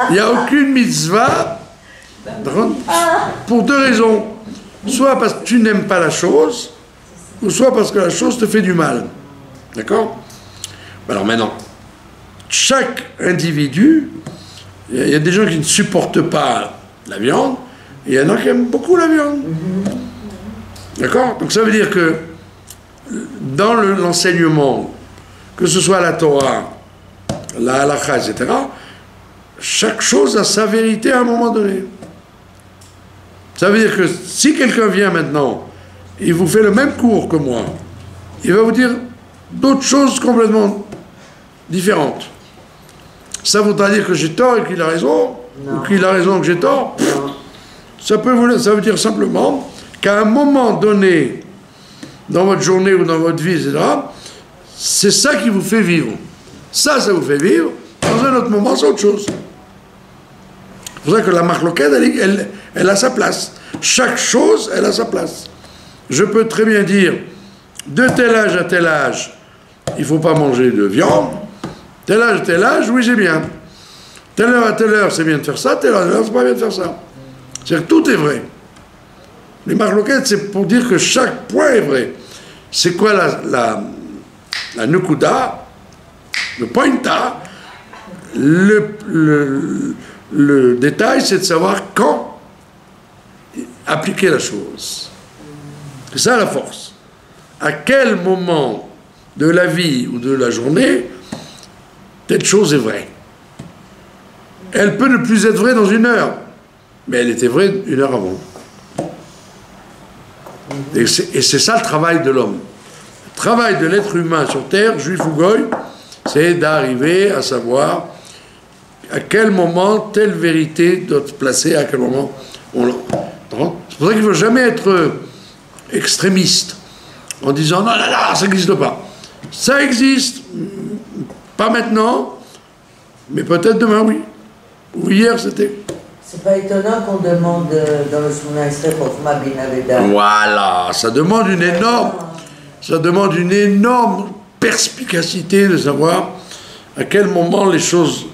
Il n'y a aucune mitzvah, pour deux raisons. Soit parce que tu n'aimes pas la chose, ou soit parce que la chose te fait du mal. D'accord? Alors maintenant, chaque individu, il y a des gens qui ne supportent pas la viande, et il y en a qui aiment beaucoup la viande. D'accord? Donc ça veut dire que dans l'enseignement, que ce soit la Torah, la halakha, etc., chaque chose a sa vérité à un moment donné. Ça veut dire que si quelqu'un vient maintenant, il vous fait le même cours que moi, il va vous dire d'autres choses complètement différentes. Ça voudra dire que j'ai tort et qu'il a raison, ou qu'il a raison et que j'ai tort. Ça veut dire simplement qu'à un moment donné, dans votre journée ou dans votre vie, etc., c'est ça qui vous fait vivre. Ça vous fait vivre. Dans un autre moment, c'est autre chose. C'est pour ça que la marloquette, elle a sa place. Chaque chose, elle a sa place. Je peux très bien dire, de tel âge à tel âge, il ne faut pas manger de viande. Tel âge à tel âge, oui, c'est bien. Telle heure à telle heure, c'est bien de faire ça. Telle heure à telle heure, c'est pas bien de faire ça. C'est-à-dire que tout est vrai. Les marloquettes, c'est pour dire que chaque point est vrai. C'est quoi la nukuda, le pointa, le détail, c'est de savoir quand appliquer la chose. C'est ça la force. À quel moment de la vie ou de la journée, telle chose est vraie. Elle peut ne plus être vraie dans une heure, mais elle était vraie une heure avant. Et c'est ça le travail de l'homme. Le travail de l'être humain sur Terre, juif ou goy, c'est d'arriver à savoir à quel moment telle vérité doit se placer, à quel moment on l'a. C'est pour ça qu'il ne faut jamais être extrémiste en disant non, ça n'existe pas. Ça existe, pas maintenant, mais peut-être demain, oui. Ou hier, c'était. C'est pas étonnant qu'on demande dans le Shemona Esrei pour Chokma bin Aveda. Voilà, ça demande une énorme perspicacité de savoir à quel moment la chose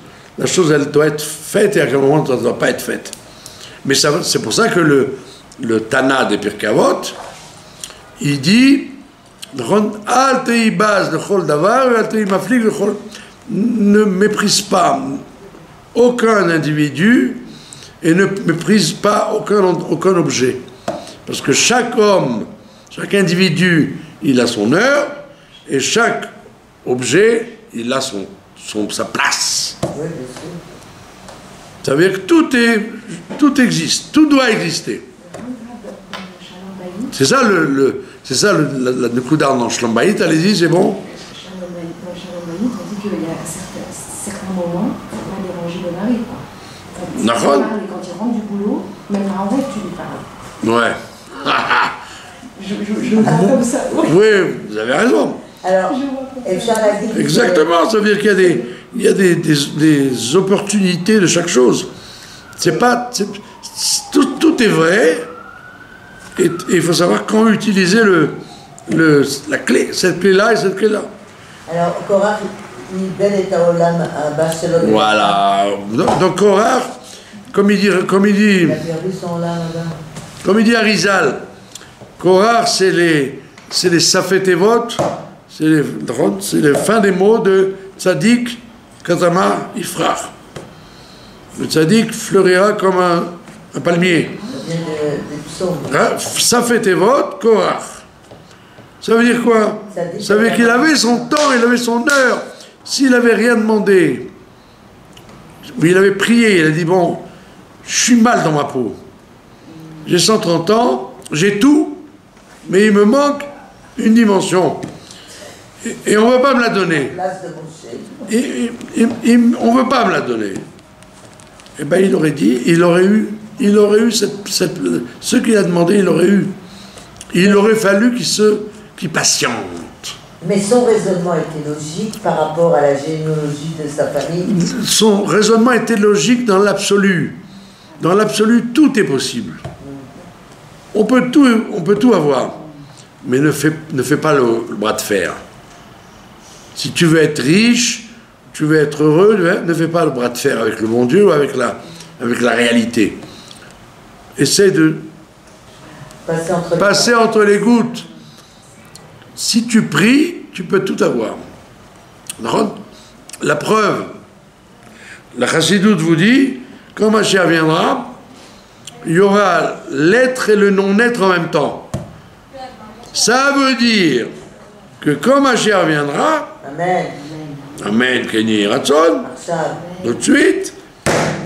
elle doit être faite et à quel moment elle ne doit pas être faite. Mais c'est pour ça que le Tana des Pirkei Avot, il dit Al tei baz lechol davar ve al tei maflig lechol. Ne méprise pas aucun individu et ne méprise pas aucun objet. Parce que chaque homme, chaque individu, il a son heure, et chaque objet, il a sa place. Oui, bien sûr. Ça veut dire que tout existe, tout doit exister. C'est ça la Nekuda dans Shalom Bayit, allez-y, c'est bon. Dans Shalom Bayit, on dit qu'il y a certains moments, il ne faut pas déranger le mari. Quand il rentre du boulot, même en vrai, tu lui parles. Ouais. Je le vois comme ça. Oui, vous avez raison. Alors, exactement, ça veut dire qu'il y a des opportunités de chaque chose. Tout est vrai, et il faut savoir quand utiliser la clé, cette clé-là et cette clé-là. Alors, Korach, Nibel et Taolam, Barcelone. Voilà. Donc Korach, comme il dit, Il a perdu son âme là-bas. Comme il dit Arizal, Korach, c'est les Safetevot, c'est les fins des mots de Tzadik, Katama, Ifrach. Le Tzadik fleurira comme un palmier. Ça vient des psaumes. Safetevot, Korach. Ça veut dire quoi? Ça veut dire qu'il avait son temps, il avait son heure. S'il n'avait rien demandé, il avait prié, il a dit, bon, je suis mal dans ma peau. J'ai 130 ans, j'ai tout, mais il me manque une dimension. Et on ne veut pas me la donner. On ne veut pas me la donner. Eh bien, il aurait dit, il aurait eu ce qu'il a demandé, il aurait eu. il aurait fallu qu'il patiente. Mais son raisonnement était logique par rapport à la généalogie de sa famille. Son raisonnement était logique dans l'absolu. Dans l'absolu, tout est possible. On peut tout avoir. Mais ne fais pas le bras de fer. Si tu veux être riche, tu veux être heureux, ne fais pas le bras de fer avec le bon Dieu ou avec la réalité. Essaie de passer entre les gouttes. Si tu pries, tu peux tout avoir. La preuve, la Chassidoute vous dit, quand Mashiach viendra, il y aura l'être et le non-être en même temps. Ça veut dire que quand Mashiach viendra, Amen, Kenny Ratson, tout de suite,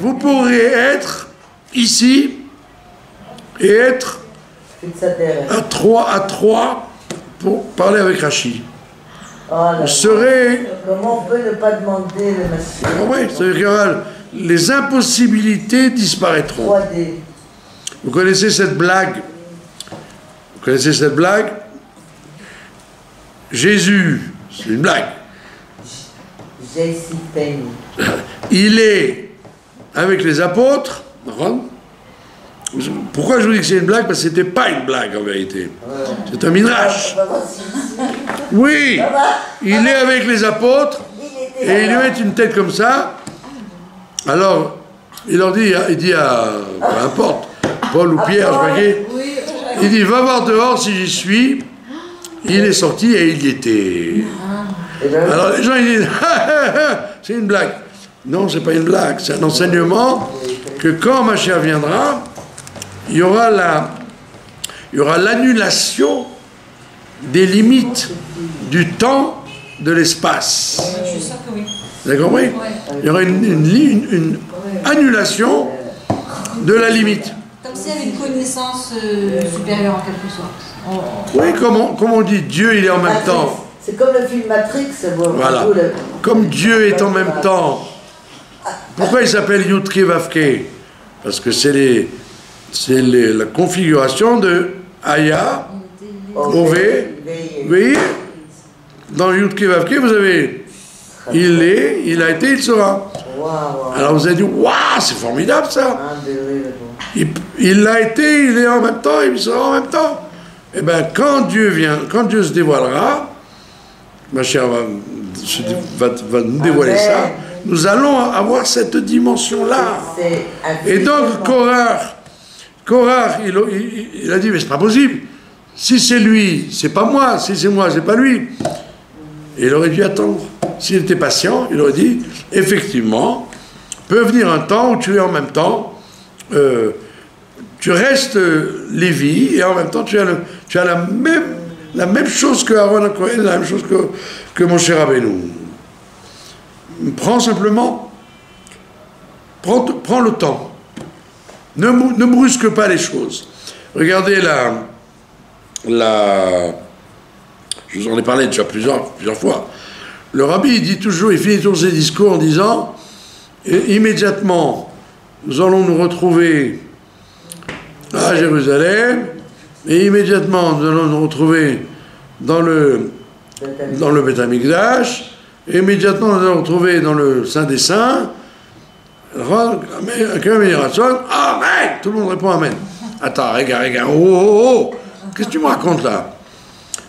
vous pourrez être ici et être à trois pour parler avec Rachi. Vous serez... Comment on peut ne pas demander le Mashiach? Oui, c'est-à-dire que les impossibilités disparaîtront. 3D. Vous connaissez cette blague? Jésus, c'est une blague. Il est avec les apôtres. Pourquoi je vous dis que c'est une blague? Parce que ce n'était pas une blague en vérité. C'est un midrash. Oui, il est avec les apôtres et il lui met une tête comme ça. Alors, il leur dit, peu importe, Paul ou Pierre, je sais pas qui, il dit, va voir dehors si j'y suis. Il est sorti et il y était. Alors les gens ils disent c'est une blague. Non, c'est pas une blague, c'est un enseignement que quand Mashiach viendra, il y aura l'annulation des limites du temps, de l'espace. Je suis sûr que oui. Vous avez compris? Il y aura une annulation de la limite. Comme s'il y avait une connaissance supérieure en quelque sorte. Oui, comme on dit, Dieu il est en même temps. C'est comme le film Matrix. Voilà. Comme Dieu est en même temps. Pourquoi il s'appelle Yudke Vavke? Parce que c'est la configuration de Aya, Ové, Veir. Dans Yudke Vavke, vous avez il est, il a été, il sera. Alors vous avez dit, waouh, c'est formidable ça. Il l'a été, il est en même temps, il sera en même temps. Eh bien, quand Dieu se dévoilera, Mashiach va nous dévoiler ça, nous allons avoir cette dimension-là. Et donc, Korach, il a dit, mais c'est pas possible. Si c'est lui, c'est pas moi. Si c'est moi, c'est pas lui. Et il aurait dû attendre. S'il était patient, il aurait dit, effectivement, peut venir un temps où tu es en même temps, tu restes Lévi, et en même temps, tu as la même chose que Aaron Cohen, la même chose que Moshe Rabbeinu. Prends simplement, prends le temps. Ne brusque pas les choses. Regardez je vous en ai parlé déjà plusieurs fois. Le rabbi, il dit toujours, il finit tous ses discours en disant, immédiatement, nous allons nous retrouver à Jérusalem, et immédiatement, nous allons nous retrouver dans le Beth Amikdash, et immédiatement, nous allons nous retrouver dans le Saint des Saints. Amen. Tout le monde répond Amen. Attends, regarde, oh, qu'est-ce que tu me racontes là?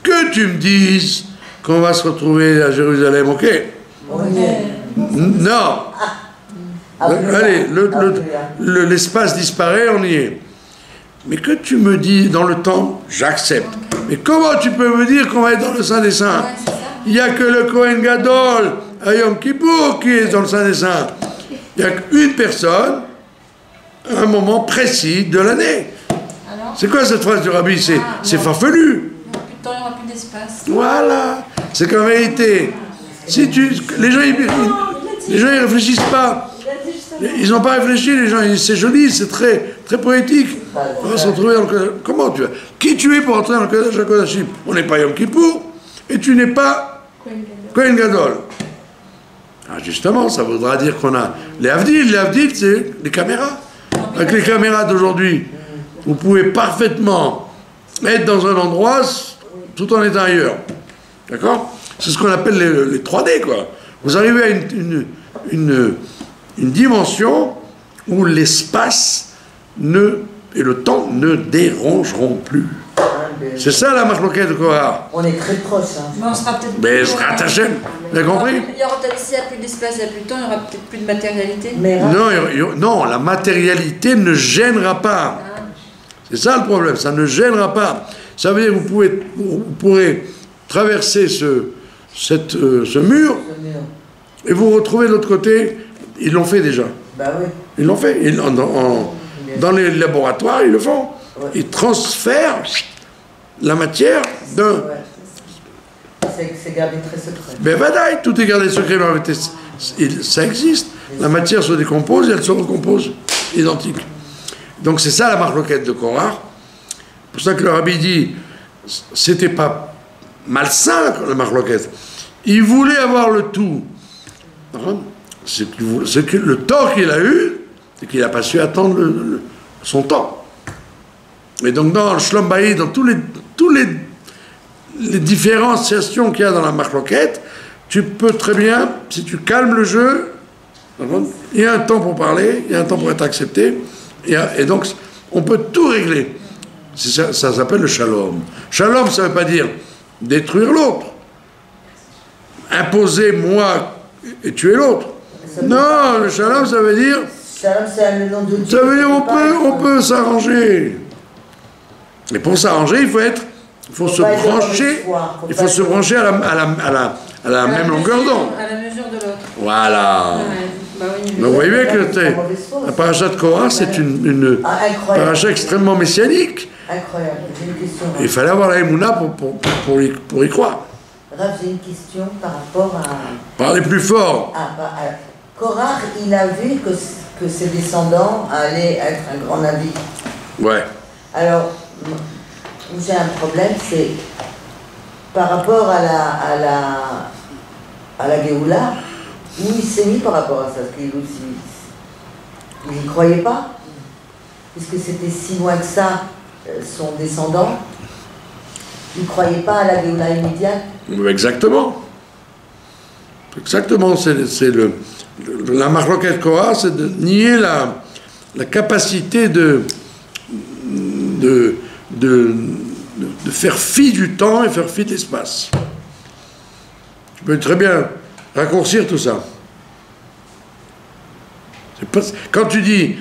Que tu me dises qu'on va se retrouver à Jérusalem, ok? Non. Allez, l'espace disparaît, on y est. Mais que tu me dis dans le temps, j'accepte. Mais comment tu peux me dire qu'on va être dans le Saint des Saints? Il n'y a que le Kohen Gadol, à Yom Kippour, qui est dans le Saint des Saints. Il n'y a qu'une personne, à un moment précis de l'année. C'est quoi cette phrase du rabbi? C'est farfelu. Il n'y aura plus d'espace. Voilà. C'est qu'en vérité, les gens ils réfléchissent pas. Ils n'ont pas réfléchi, les gens, c'est joli, c'est très, très poétique. On va se retrouver dans le... Comment tu vas? Qui tu es pour entrer dans le Kodesh HaKodashim? On n'est pas Yom Kippour, et tu n'es pas Kohen Gadol. Ah, justement, ça voudra dire qu'on a les Havdil. Les Havdil, c'est les caméras. Avec les caméras d'aujourd'hui, vous pouvez parfaitement être dans un endroit tout en étant ailleurs. D'accord? C'est ce qu'on appelle les 3D, quoi. Vous arrivez à une dimension où l'espace et le temps ne dérangeront plus. C'est ça la marloquette de Kohar. On est très proche. Hein. Mais on sera peut-être. Mais je rate Hachem, vous avez compris? Il y aura peut-être, s'il n'y a plus d'espace, il n'y a plus de temps, il n'y aura peut-être plus de matérialité. Mais Non, la matérialité ne gênera pas. C'est ça le problème, ça ne gênera pas. Ça veut dire que vous pourrez traverser ce mur et vous retrouvez de l'autre côté. Ils l'ont fait déjà. Bah oui. Ils l'ont fait. Dans les laboratoires, ils le font. Ouais. Ils transfèrent la matière d'un... Ouais. C'est gardé très secret. Mais voilà, tout est gardé secret, mais ça existe. La matière se décompose et elle se recompose, identique. Donc c'est ça la marloquette de Kohar. C'est pour ça que le rabbi dit, c'était pas malsain la marloquette. Il voulait avoir le tout. C'est que le tort qu'il a eu, c'est qu'il n'a pas su attendre son temps. Et donc dans le Shlom Bayit, dans tous les différenciations qu'il y a dans la marloquette, tu peux très bien, si tu calmes le jeu, il y a un temps pour parler, il y a un temps pour être accepté, et donc on peut tout régler. Ça s'appelle le shalom. Shalom, ça ne veut pas dire détruire l'autre, imposer moi et tuer l'autre. Non, le shalom, ça veut dire... Shalom, c'est le nom de Dieu. Ça veut dire on peut s'arranger. Et pour s'arranger, il faut se brancher. Il faut se brancher à la même longueur d'onde. À la mesure de l'autre. Voilà. Ouais, bah oui, Donc vous voyez que la paracha de Korah, c'est une paracha extrêmement messianique. Incroyable. J'ai une question. Il fallait avoir la Emouna pour y croire. Rav, j'ai une question par rapport à... Parlez plus fort. Korah, il a vu que ses descendants allaient être un grand navire. Ouais. Alors, j'ai un problème, c'est par rapport à la Géoula, où il s'est mis par rapport à ça, parce qu'il n'y croyait pas, puisque c'était si loin que ça, son descendant, il ne croyait pas à la Géoula immédiate. Exactement. Exactement, la marloquette Kohar, c'est de nier la capacité de faire fi du temps et faire fi de l'espace. Tu peux très bien raccourcir tout ça. Quand tu dis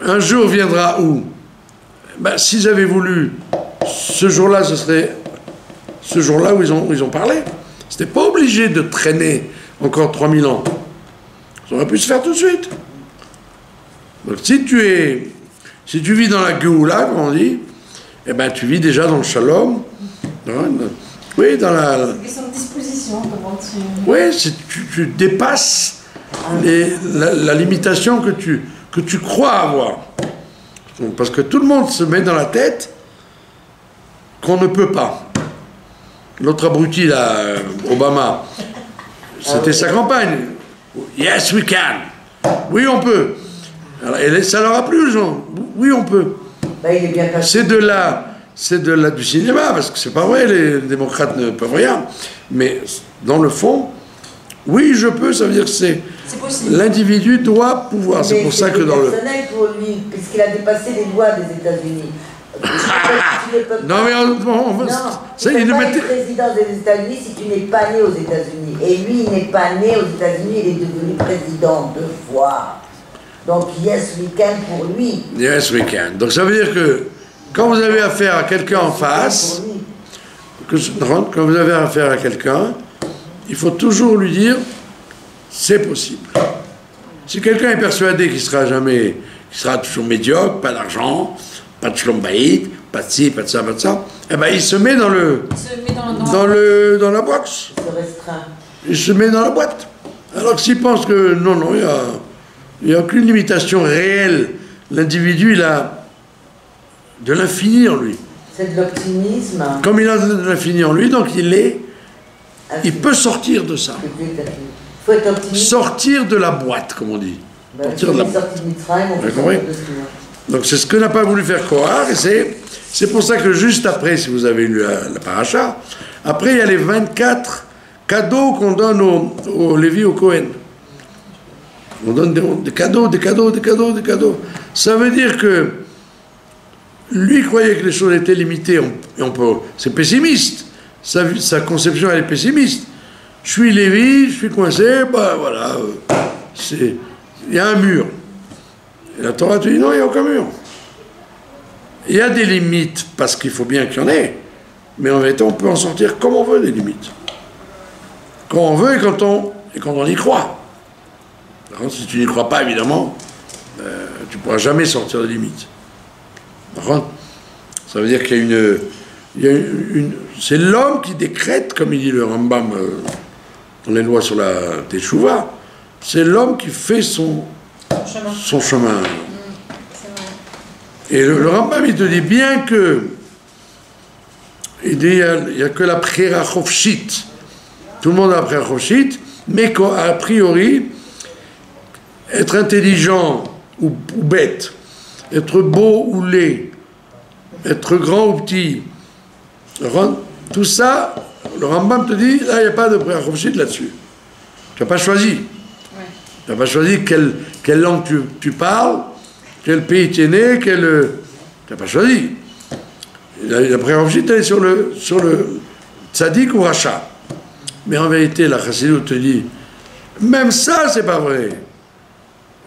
un jour viendra où, ben, s'ils avaient voulu, ce jour-là, ce serait ce jour-là où ils ont parlé. C'était pas obligé de traîner encore 3000 ans. Ça aurait pu se faire tout de suite. Donc si tu vis dans la Géoula, comme on dit, eh ben tu vis déjà dans le Shalom. Oui, dans la... C'est une question de disposition, comment tu... Oui, tu dépasses la limitation que tu crois avoir. Parce que tout le monde se met dans la tête qu'on ne peut pas. L'autre abruti, là, Obama, c'était sa campagne. Yes, we can. Oui, on peut. Alors, et ça leur a plu, les gens. Oui, on peut. Ben, il est bien caché. C'est du cinéma, parce que c'est pas vrai, les démocrates ne peuvent rien. Mais dans le fond, oui, je peux, ça veut dire que c'est l'individu doit pouvoir. C'est pour ça que dans le... C'est personnel pour lui, puisqu'il a dépassé les lois des États-Unis. Non, mais tu ne peux pas être président des États-Unis si tu n'es pas né aux États-Unis. Et lui, il n'est pas né aux États-Unis, il est devenu président 2 fois. Donc, yes, we can pour lui. Yes, we can. Donc, ça veut dire que quand vous avez affaire à quelqu'un en face, quand vous avez affaire à quelqu'un, il faut toujours lui dire c'est possible. Si quelqu'un est persuadé qu'il sera toujours médiocre, pas d'argent, pas de Shlom Bayit, pas de ci, pas de ça, eh ben il se met dans la box. Il se restreint. Il se met dans la boîte. Alors que s'il pense que non, il n'y a aucune limitation réelle, l'individu, il a de l'infini en lui. C'est de l'optimisme. Comme il a de l'infini en lui, donc il peut sortir de ça. Faut être optimiste. Sortir de la boîte, comme on dit. Sortir de la boîte. Donc c'est ce que n'a pas voulu faire Kohar, et c'est C'est pour ça que juste après, si vous avez lu la paracha, après il y a les 24 cadeaux qu'on donne aux Lévi, aux Cohen. On donne des cadeaux, des cadeaux, des cadeaux, des cadeaux. Ça veut dire que lui croyait que les choses étaient limitées, c'est pessimiste. Sa conception, elle est pessimiste. Je suis Lévi, je suis coincé, bah voilà, il y a un mur. Et la Torah te dit non, il n'y a aucun mur. Il y a des limites, parce qu'il faut bien qu'il y en ait, mais en vérité, on peut en sortir comme on veut des limites. Quand on veut et quand on y croit. Par contre, si tu n'y crois pas, évidemment, tu ne pourras jamais sortir des limites. Par contre, ça veut dire qu'il y a c'est l'homme qui décrète, comme il dit le Rambam dans les lois sur la Teshuvah, c'est l'homme qui fait son chemin. Et le Rambam, il te dit bien que il dit, il n'y a que la Bchira Chofshit. Tout le monde a la Bchira Chofshit, mais a priori, être intelligent ou bête, être beau ou laid, être grand ou petit, tout ça, le Rambam te dit, là, il n'y a pas de Bchira Chofshit là-dessus. Tu n'as pas choisi. Ouais. Tu n'as pas choisi quelle langue tu parles, quel pays tu es né, tu n'as pas choisi. La Bchira Chofshit, elle est sur le tzaddik ou rachat. Mais en vérité, la Chassidut te dit, même ça, c'est pas vrai.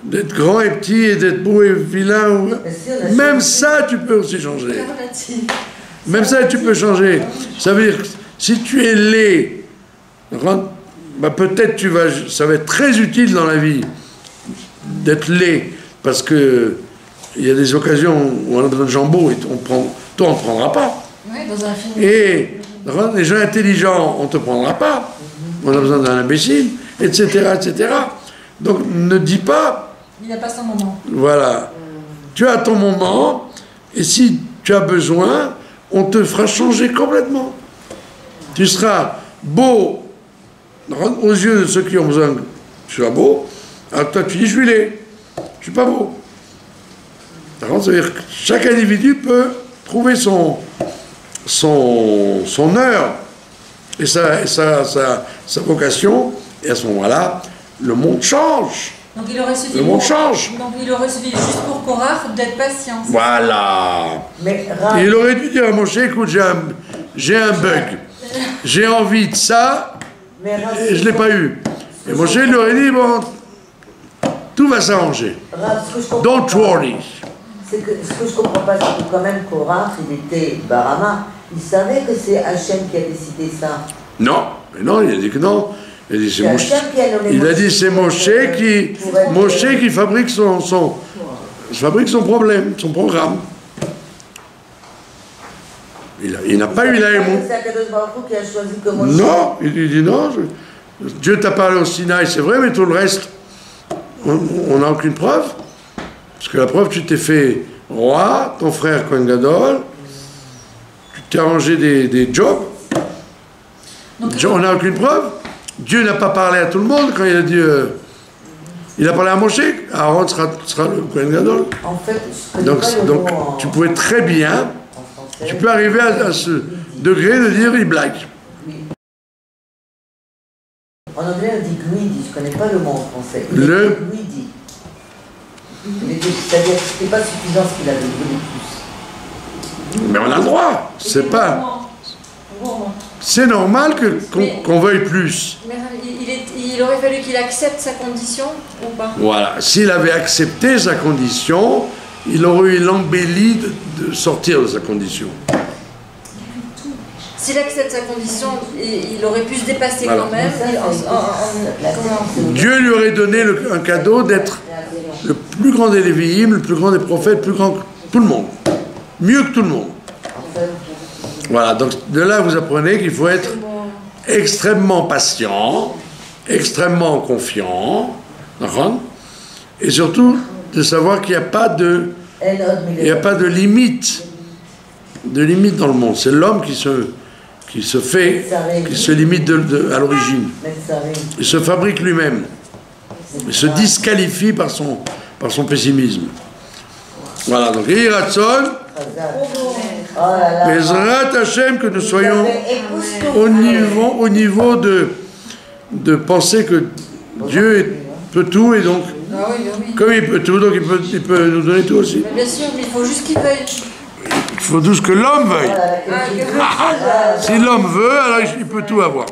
D'être grand et petit et d'être beau et vilain, même ça, tu peux aussi changer. Même ça, tu peux changer. Ça veut dire que si tu es laid, bah peut-être ça va être très utile dans la vie d'être laid, parce que il y a des occasions où on a besoin de jambon et toi on ne prendra pas. Ouais, dans un film. Et les gens intelligents, on ne te prendra pas. On a besoin d'un imbécile, etc., etc. Donc ne dis pas. Il n'a pas son moment. Voilà. Tu as ton moment, et si tu as besoin, on te fera changer complètement. Tu seras beau aux yeux de ceux qui ont besoin que tu sois beau. Alors toi, tu dis, je suis laid. Je suis pas beau. Ça veut dire que chaque individu peut trouver son heure et sa vocation, et à ce moment-là, le monde change. Donc il aurait suffi le monde change. Donc il aurait suffi juste pour Korach d'être patient. Voilà. Et il aurait dû dire à Moshe, écoute, j'ai un bug. J'ai envie de ça, et je ne l'ai pas eu. Et Moshe lui aurait dit, bon, tout va s'arranger. Don't worry. Ce que je ne comprends pas, c'est que quand même Korach, il était Barama. Il savait que c'est Hachem qui a décidé ça. Non, mais non, il a dit que non. Il a dit c'est Moshe qui fabrique son problème, son programme. Il n'a pas eu la émotion. C'est Akadosh Baruch Hu qui a choisi que Moshe. Non, il dit non. Dieu t'a parlé au Sinaï, c'est vrai, mais tout le reste, on n'a aucune preuve. Parce que la preuve, tu t'es fait roi, ton frère Kohen Gadol, tu t'es arrangé des jobs. Donc, on n'a aucune preuve. Dieu n'a pas parlé à tout le monde quand il a dit... il a parlé à Moshe, Aaron sera le Kohen Gadol. En fait, donc tu pouvais très bien, tu peux arriver à ce degré de dire il blague. En anglais, on dit greedy, je ne connais pas le mot en français. Il était greedy. C'est-à-dire que ce n'était pas suffisant ce qu'il avait voulu plus. Mais on a le droit, c'est pas... C'est normal qu'on veuille plus. Mais il aurait fallu qu'il accepte sa condition ou pas? Voilà, s'il avait accepté sa condition, il aurait eu l'embellie de sortir de sa condition. S'il accepte sa condition, il aurait pu se dépasser quand même. Dieu lui aurait donné un cadeau d'être le plus grand des Lévi'im, le plus grand des prophètes, le plus grand que tout le monde. Mieux que tout le monde. Voilà, donc de là vous apprenez qu'il faut être extrêmement patient, extrêmement confiant, et surtout de savoir qu'il n'y a pas de limite dans le monde. C'est l'homme qui se limite à l'origine. Il se fabrique lui-même. Il se disqualifie par son pessimisme. Voilà, donc Yiratzon, Oh là là. Bezrat Hashem, que nous soyons au niveau de penser que Dieu peut tout et donc, comme il peut tout, donc il peut nous donner tout aussi. Mais bien sûr, mais il faut juste qu'il veuille. Il faut juste que l'homme veuille. Si l'homme veut, alors il peut tout avoir.